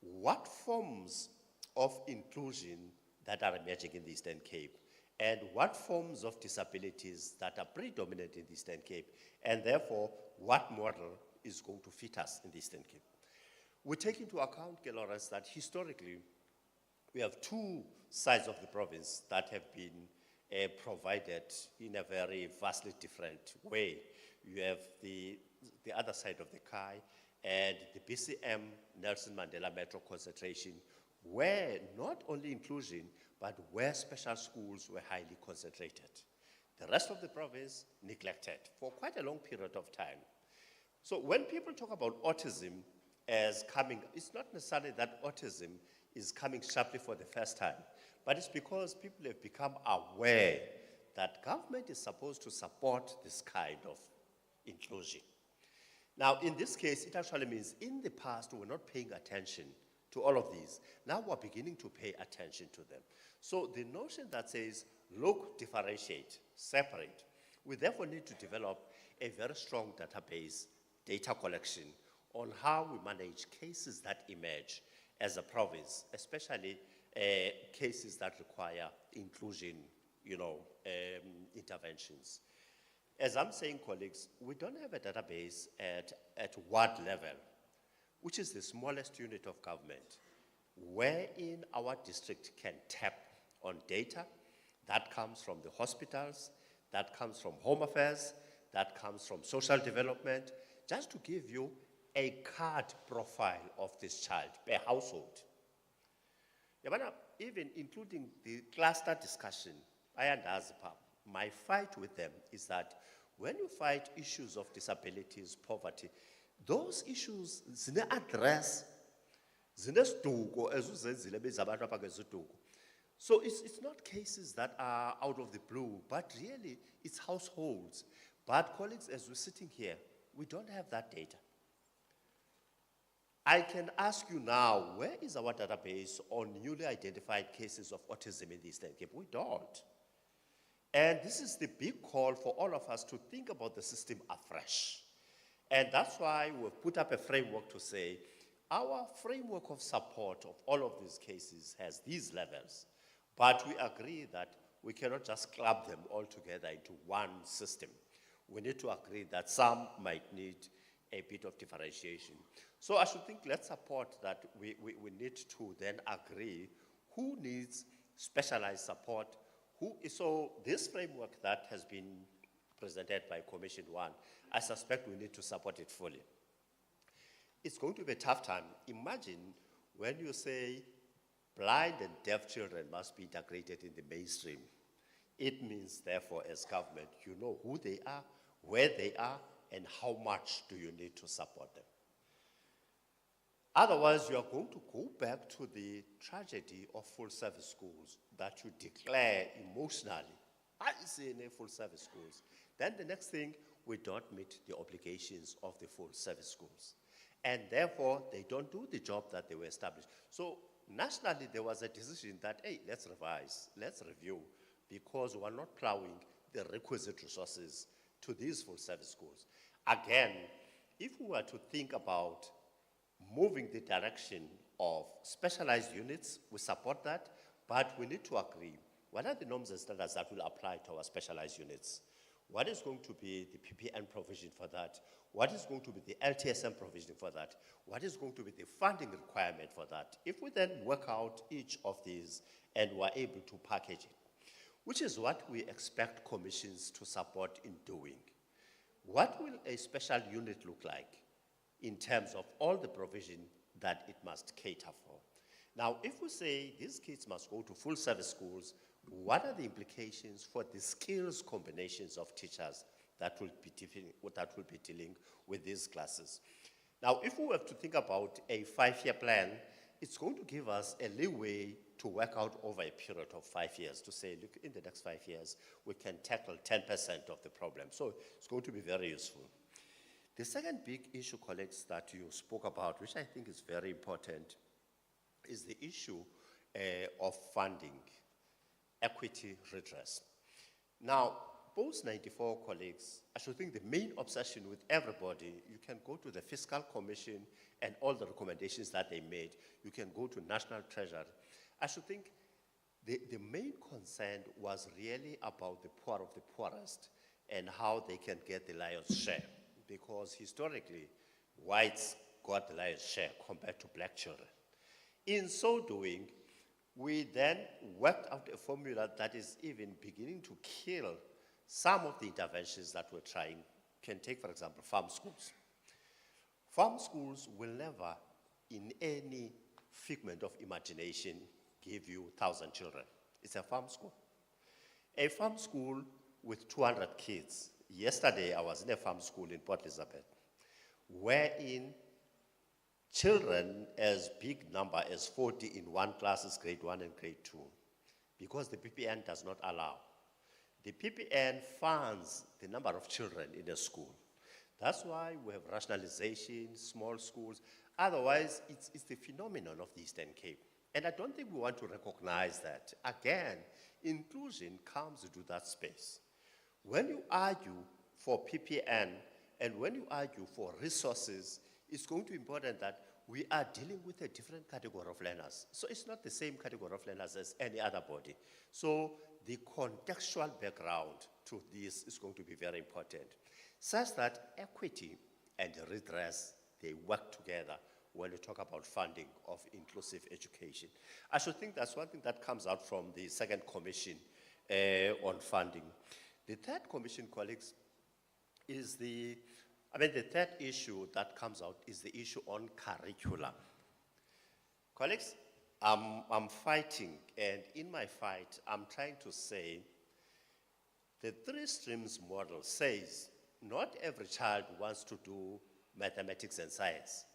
what forms of inclusion that are emerging in the Eastern Cape, and what forms of disabilities that are predominant in the Eastern Cape, and therefore what model is going to fit us in the Eastern Cape. We take into account, Lawrence, that historically we have two sides of the province that have been provided in a very vastly different way. You have the other side of the Kai and the BCM Nelson Mandela Metro concentration, where not only inclusion, but where special schools were highly concentrated. The rest of the province neglected for quite a long period of time. So when people talk about autism as coming, it's not necessarily that autism is coming sharply for the first time, but it's because people have become aware that government is supposed to support this kind of inclusion. Now, in this case, it actually means in the past, we were not paying attention to all of these. Now we're beginning to pay attention to them. So the notion that says, look, differentiate, separate, we therefore need to develop a very strong database, data collection, on how we manage cases that emerge as a province, especially cases that require inclusion, interventions. As I'm saying, colleagues, we don't have a database at ward level, which is the smallest unit of government, wherein our district can tap on data that comes from the hospitals, that comes from home affairs, that comes from social development, just to give you a card profile of this child per household. Even including the cluster discussion, my fight with them is that when you fight issues of disabilities, poverty, those issues zine address, zine stuko, ezuzenzile bezabantu abagezutuko. So it's not cases that are out of the blue, but really it's households. But colleagues, as we're sitting here, we don't have that data. I can ask you now, where is our database on newly identified cases of autism in the Eastern Cape? We don't. And this is the big call for all of us to think about the system afresh. And that's why we've put up a framework to say, our framework of support of all of these cases has these levels, but we agree that we cannot just club them all together into one system. We need to agree that some might need a bit of differentiation. So I should think let's support that we need to then agree who needs specialized support, so this framework that has been presented by Commission 1, I suspect we need to support it fully. It's going to be a tough time. Imagine when you say blind and deaf children must be integrated in the mainstream. It means, therefore, as government, you know who they are, where they are, and how much do you need to support them. Otherwise, you are going to go back to the tragedy of full-service schools that you declare emotionally. I see in full-service schools. Then the next thing, we don't meet the obligations of the full-service schools. And therefore, they don't do the job that they were established. So nationally, there was a decision that, hey, let's revise, let's review, because we're not plowing the requisite resources to these full-service schools. Again, if we were to think about moving the direction of specialized units, we support that, but we need to agree, what are the norms and standards that will apply to our specialized units? What is going to be the PPN provision for that? What is going to be the LTSM provision for that? What is going to be the funding requirement for that? If we then work out each of these and we're able to package it, which is what we expect commissions to support in doing. What will a special unit look like in terms of all the provision that it must cater for? Now, if we say these kids must go to full service schools, what are the implications for the skills combinations of teachers that will be dealing with these classes? Now, if we have to think about a 5-year plan, it's going to give us a leeway to work out over a period of 5 years to say, look, in the next 5 years, we can tackle 10% of the problem. So it's going to be very useful. The second big issue, colleagues, that you spoke about, which I think is very important, is the issue of funding, equity redress. Now, post 94 colleagues, I should think the main obsession with everybody, you can go to the Fiscal Commission and all the recommendations that they made. You can go to National Treasury. I should think the main concern was really about the poor of the poorest and how they can get the lion's share. Because historically, whites got the lion's share compared to black children. In so doing, we then worked out a formula that is even beginning to kill some of the interventions that we're trying. Can take, for example, farm schools. Farm schools will never, in any figment of imagination, give you 1,000 children. It's a farm school. A farm school with 200 kids. Yesterday, I was in a farm school in Port Elizabeth, wherein children as big number as 40 in one class is grade 1 and grade 2, because the PPN does not allow. The PPN funds the number of children in a school. That's why we have rationalization, small schools. Otherwise, it's the phenomenon of the Eastern Cape. And I don't think we want to recognize that. Again, inclusion comes to that space. When you argue for PPN and when you argue for resources, it's going to be important that we are dealing with a different category of learners. So it's not the same category of learners as any other body. So the contextual background to this is going to be very important, such that equity and redress, they work together when we talk about funding of inclusive education. I should think that's one thing that comes out from the second commission on funding. The third commission, colleagues, is the third issue that comes out is the issue on curriculum. Colleagues, I'm fighting, and in my fight, I'm trying to say the 3 streams model says not every child wants to do mathematics and science,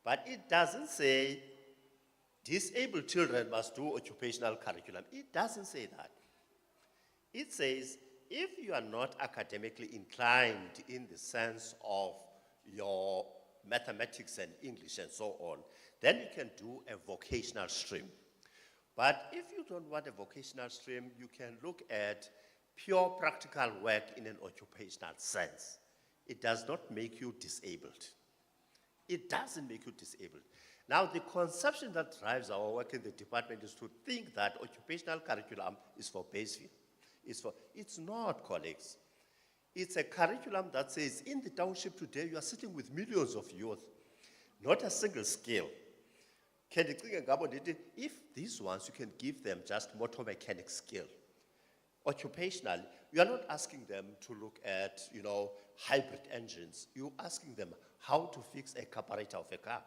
but it doesn't say disabled children must do occupational curriculum. It doesn't say that. It says if you are not academically inclined in the sense of your mathematics and English and so on, then you can do a vocational stream. But if you don't want a vocational stream, you can look at pure practical work in an occupational sense. It does not make you disabled. It doesn't make you disabled. Now, the conception that drives our work in the department is to think that occupational curriculum is for Baseville. It's not, colleagues. It's a curriculum that says, in the township today, you are sitting with millions of youth, not a single skill. If these ones, you can give them just motor mechanic skill. Occupational, you are not asking them to look at, hybrid engines. You're asking them how to fix a carburetor of a car.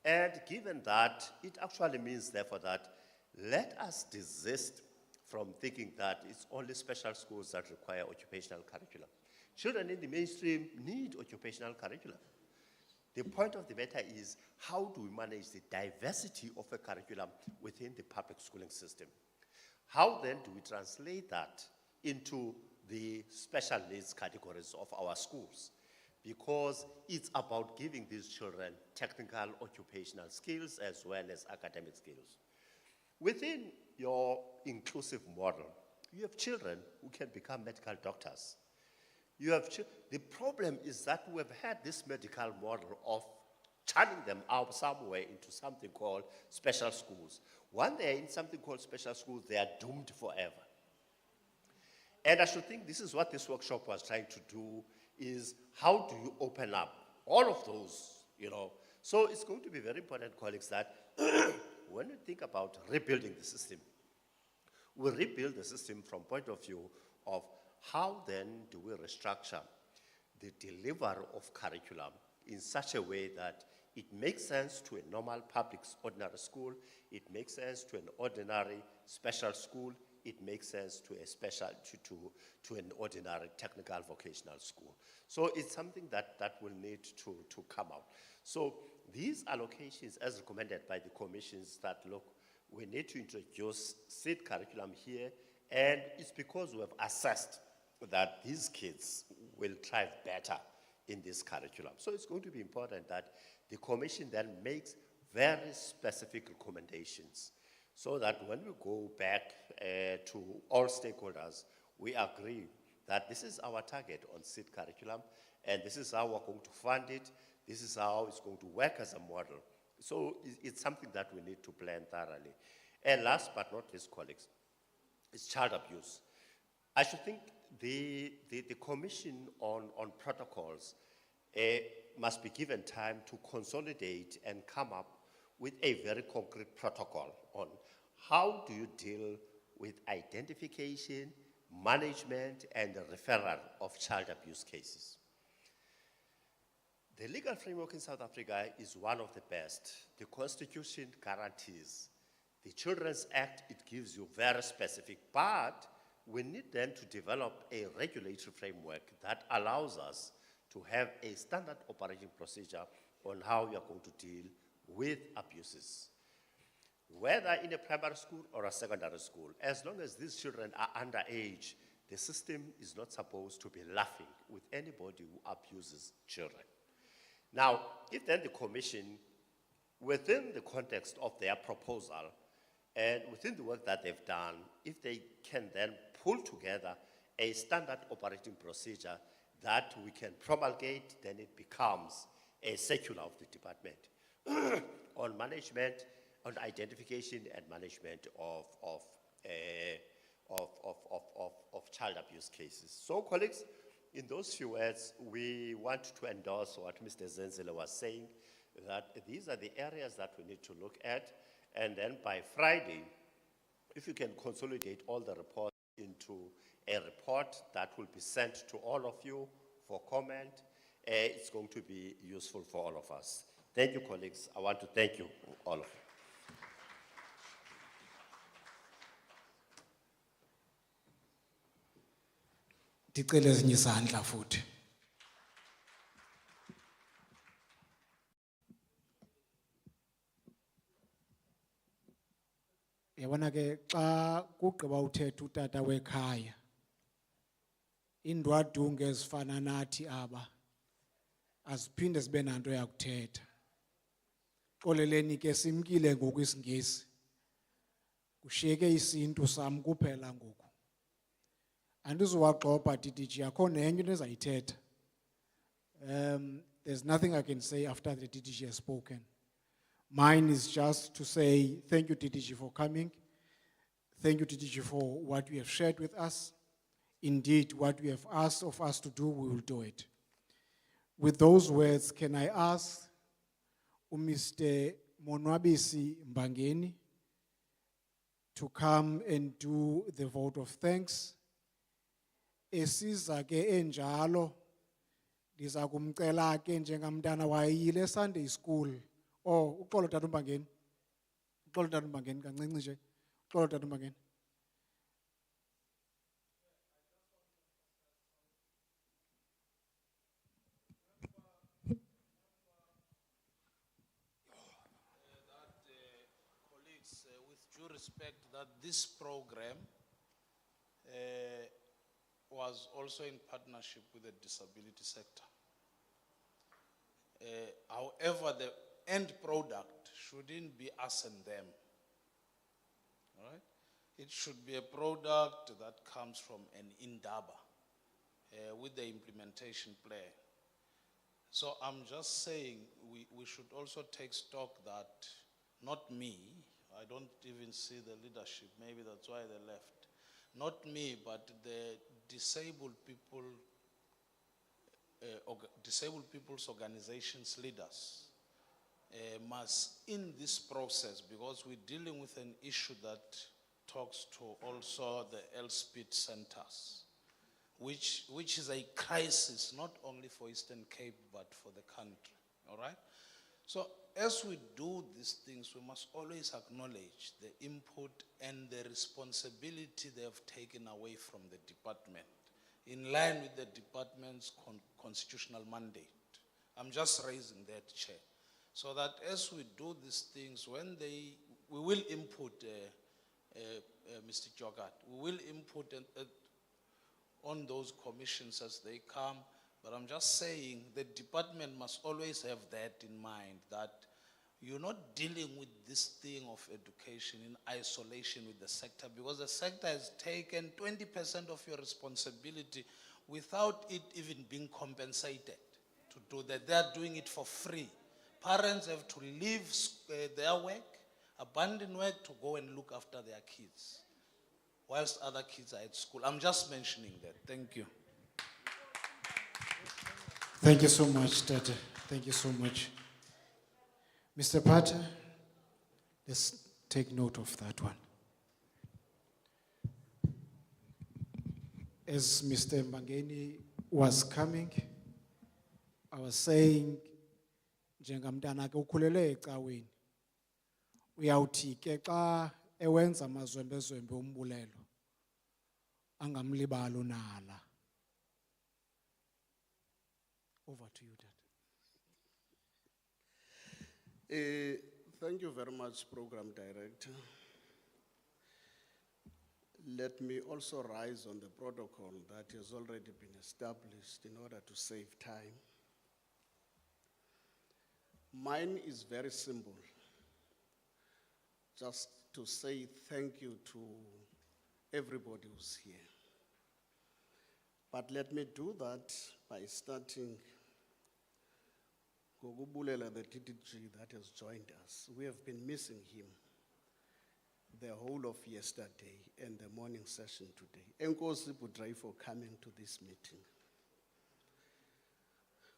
And given that, it actually means, therefore, that let us desist from thinking that it's only special schools that require occupational curriculum. Children in the mainstream need occupational curriculum. The point of the matter is, how do we manage the diversity of a curriculum within the public schooling system? How then do we translate that into the special needs categories of our schools? Because it's about giving these children technical occupational skills as well as academic skills. Within your inclusive model, you have children who can become medical doctors. The problem is that we have had this medical model of turning them out somewhere into something called special schools. When they're in something called special schools, they are doomed forever. And I should think this is what this workshop was trying to do, is how do you open up all of those, So it's going to be very important, colleagues, that when we think about rebuilding the system, we rebuild the system from point of view of how then do we restructure the delivery of curriculum in such a way that it makes sense to a normal public ordinary school, it makes sense to an ordinary special school, it makes sense to to an ordinary technical vocational school. So it's something that will need to come out. So these allocations, as recommended by the commissions, that look, we need to introduce seed curriculum here, and it's because we have assessed that these kids will thrive better in this curriculum. So it's going to be important that the commission then makes very specific recommendations, so that when we go back to all stakeholders, we agree that this is our target on seed curriculum, and this is how we're going to fund it, this is how it's going to work as a model. So it's something that we need to plan thoroughly. And last but not least, colleagues, is child abuse. I should think the commission on protocols must be given time to consolidate and come up with a very concrete protocol on how do you deal with identification, management, and the referral of child abuse cases. The legal framework in South Africa is one of the best. The Constitution guarantees. The Children's Act, it gives you very specific, but we need then to develop a regulatory framework that allows us to have a standard operating procedure on how we are going to deal with abuses. Whether in a primary school or a secondary school, as long as these children are underage, the system is not supposed to be laughing with anybody who abuses children. Now, if then the commission, within the context of their proposal, and within the work that they've done, if they can then pull together a standard operating procedure that we can promulgate, then it becomes a circular of the department on management, on identification and management of child abuse cases. So, colleagues, in those few words, we want to endorse what Mr. Zenzele was saying, that these are the areas that we need to look at, and then by Friday, if you can consolidate all the reports into a report that will be sent to all of you for comment, it's going to be useful for all of us. Thank you, colleagues. I want to thank you, all of you. Ndicela ezinye izandla futhi. Yabona ke xa kugqiba uthetha utata wekhaya, indwadunge ezifana nathi aba aziphinde sibe nanto yakuthetha. Xoleleni ke simkile ngoku isiNgesi. Kushiyeke isintu sam kuphela ngoku. Andizuwagxobha DDG, akho nenye into ezayithetha. There's nothing I can say after the DDG has spoken. Mine is just to say thank you DDG for coming. Thank you DDG for what you have shared with us. Indeed, what you have asked of us to do, we will do it. With those words, can I ask Mr. Monwabisi Mbangeni to come and do the vote of thanks? Esiza ke enjalo, ndiza kumcela ke njengamntana wayile Sunday school. Oh, uxolo tata Mbangeni. Uxolo tata Mbangeni kancinci nje. Uxolo tata Mbangeni. Colleagues, with due respect, that this program was also in partnership with the disability sector. However, the end product shouldn't be us and them. All right? It should be a product that comes from an Indaba with the implementation plan. So I'm just saying we should also take stock that, not me, I don't even see the leadership, maybe that's why they left. Not me, but the disabled people, disabled people's organizations leaders must, in this process, because we're dealing with an issue that talks to also the Elspeth centers, which is a crisis not only for Eastern Cape but for the country, all right? So as we do these things, we must always acknowledge the input and the responsibility they have taken away from the department, in line with the department's constitutional mandate. I'm just raising that, Chair, so that as we do these things, when we will input, Mr. Jogat, we will input on those commissions as they come, but I'm just saying the department must always have that in mind, that you're not dealing with this thing of education in isolation with the sector, because the sector has taken 20% of your responsibility without it even being compensated to do that. They're doing it for free. Parents have to leave their work, abandon work to go and look after their kids, whilst other kids are at school. I'm just mentioning that. Thank you. Thank you so much, Tata. Thank you so much. Mr. Pata, let's take note of that one. As Mr. Mbangeni was coming, I was saying, njengamntana ke ukhulele ecaweni. Uyawuthi ke xa ewenza amazwembezwembe umbulelo, angamlibali unala. Over to you, Dad. Thank you very much, Program Director. Let me also rise on the protocol that has already been established in order to save time. Mine is very simple. Just to say thank you to everybody who's here. But let me do that by starting Gogubulela, the TTG that has joined us. We have been missing him the whole of yesterday and the morning session today. Enkosi Budrai for coming to this meeting.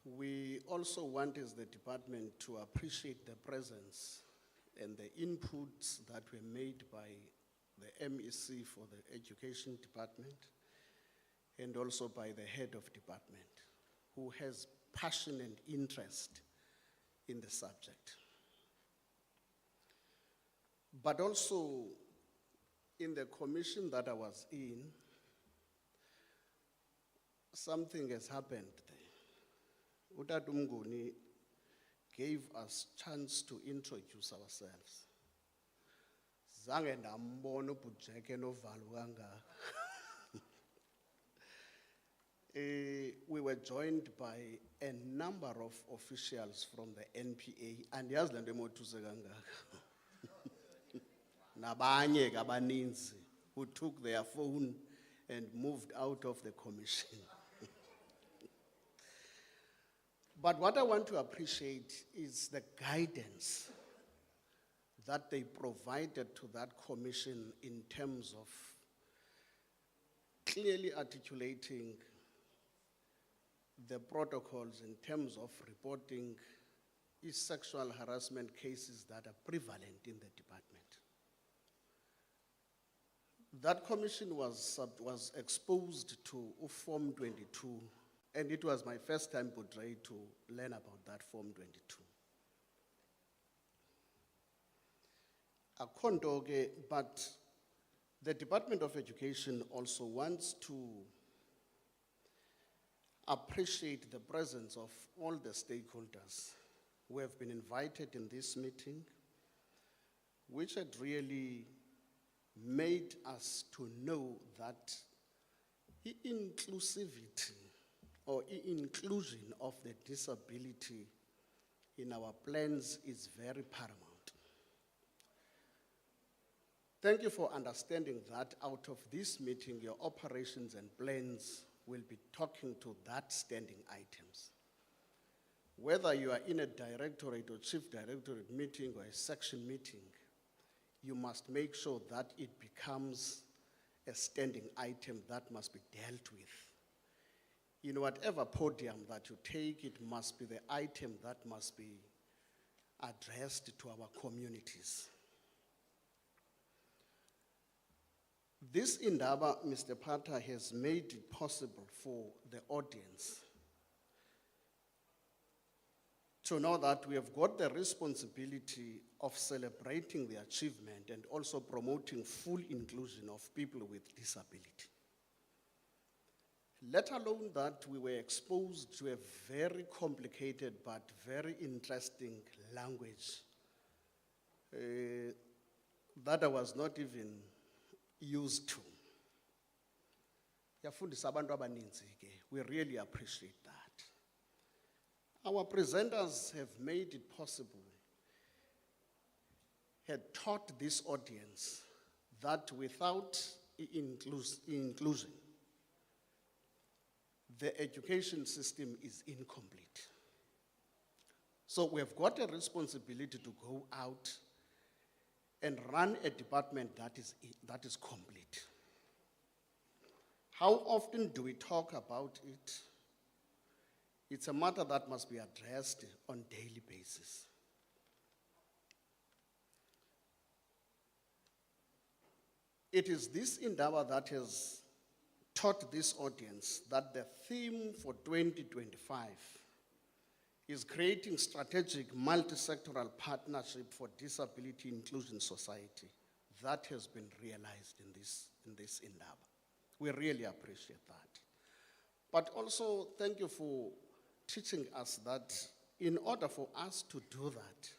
We also want as the department to appreciate the presence and the inputs that were made by the MEC for the Education Department and also by the head of department, who has passion and interest in the subject. But also in the commission that I was in, something has happened there. Utata Mnguni gave us chance to introduce ourselves. Zange ndambona ubujeke novalo kangaka. We were joined by a number of officials from the NPA, and yazi le nto emothuze kangaka. Nabanye ke abaninzi who took their phone and moved out of the commission. But what I want to appreciate is the guidance that they provided to that commission in terms of clearly articulating the protocols in terms of reporting sexual harassment cases that are prevalent in the department. That commission was exposed to Form 22, and it was my first time portrayed to learn about that Form 22. Akhonto ke, but the Department of Education also wants to appreciate the presence of all the stakeholders who have been invited in this meeting, which had really made us to know that inclusivity or inclusion of the disability in our plans is very paramount. Thank you for understanding that out of this meeting, your operations and plans will be talking to that standing items. Whether you are in a directorate or chief directorate meeting or a section meeting, you must make sure that it becomes a standing item that must be dealt with. In whatever podium that you take, it must be the item that must be addressed to our communities. This indaba, Mr. Pata, has made it possible for the audience to know that we have got the responsibility of celebrating the achievement and also promoting full inclusion of people with disability. Let alone that we were exposed to a very complicated but very interesting language that I was not even used to. Yafundisa abantu abaninzi ke. We really appreciate that. Our presenters have made it possible, had taught this audience that without inclusion, the education system is incomplete. So we have got a responsibility to go out and run a department that is complete. How often do we talk about it? It's a matter that must be addressed on a daily basis. It is this endeavor that has taught this audience that the theme for 2025 is creating strategic multi-sectoral partnership for disability inclusion society. That has been realized in this endeavor. We really appreciate that. But also, thank you for teaching us that in order for us to do that,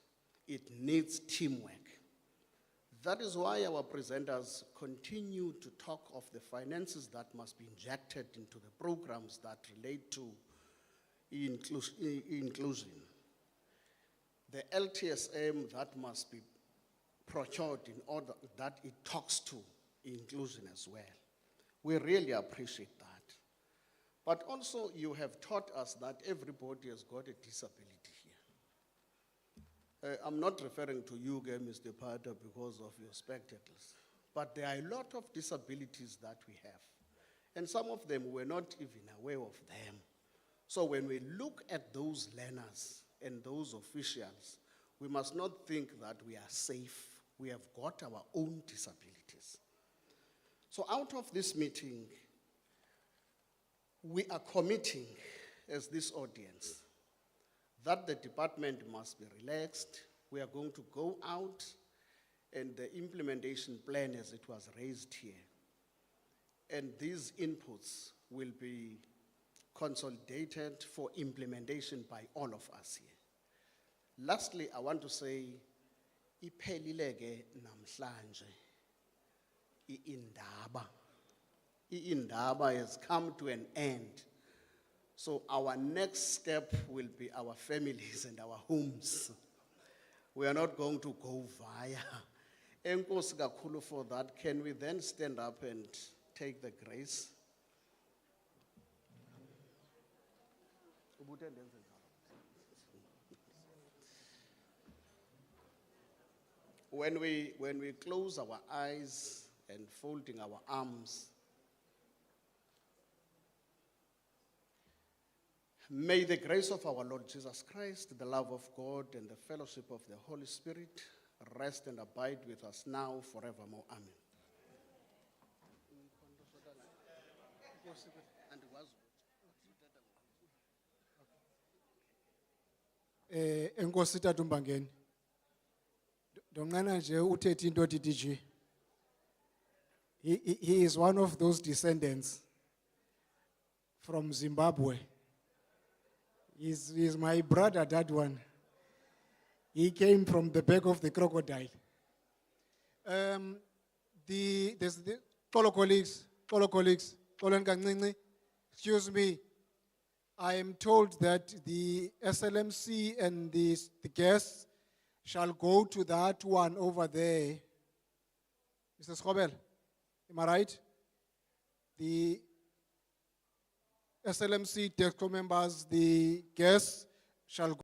it needs teamwork. That is why our presenters continue to talk of the finances that must be injected into the programs that relate to inclusion. The LTSM that must be procured in order that it talks to inclusion as well. We really appreciate that. But also you have taught us that everybody has got a disability here. I'm not referring to you, Mr. Pata, because of your spectacles. But there are a lot of disabilities that we have. And some of them we're not even aware of them. So when we look at those learners and those officials, we must not think that we are safe. We have got our own disabilities. So out of this meeting, we are committing as this audience that the department must be relaxed. We are going to go out and the implementation plan as it was raised here. And these inputs will be consolidated for implementation by all of us here. Lastly, I want to say, iphelile ke namhlanje iindaba. Iindaba has come to an end. So our next step will be our families and our homes. We are not going to go via. Enkosi kakhulu for that. Can we then stand up and take the grace. When we close our eyes and folding our arms, may the grace of our Lord Jesus Christ, the love of God, and the fellowship of the Holy Spirit rest and abide with us now forevermore. Amen. Enkosi Tata uMbangeni. Donqena nje uthethe into ethi nje. He is one of those descendants from Zimbabwe. He's my brother, that one. He came from the back of the crocodile. There's the fellow colleagues, Xolo Nkancinci, excuse me. I am told that the SLMC and the guests shall go to that one over there. Mr. Schobel, am I right? The SLMC DEXCO members, the guests shall go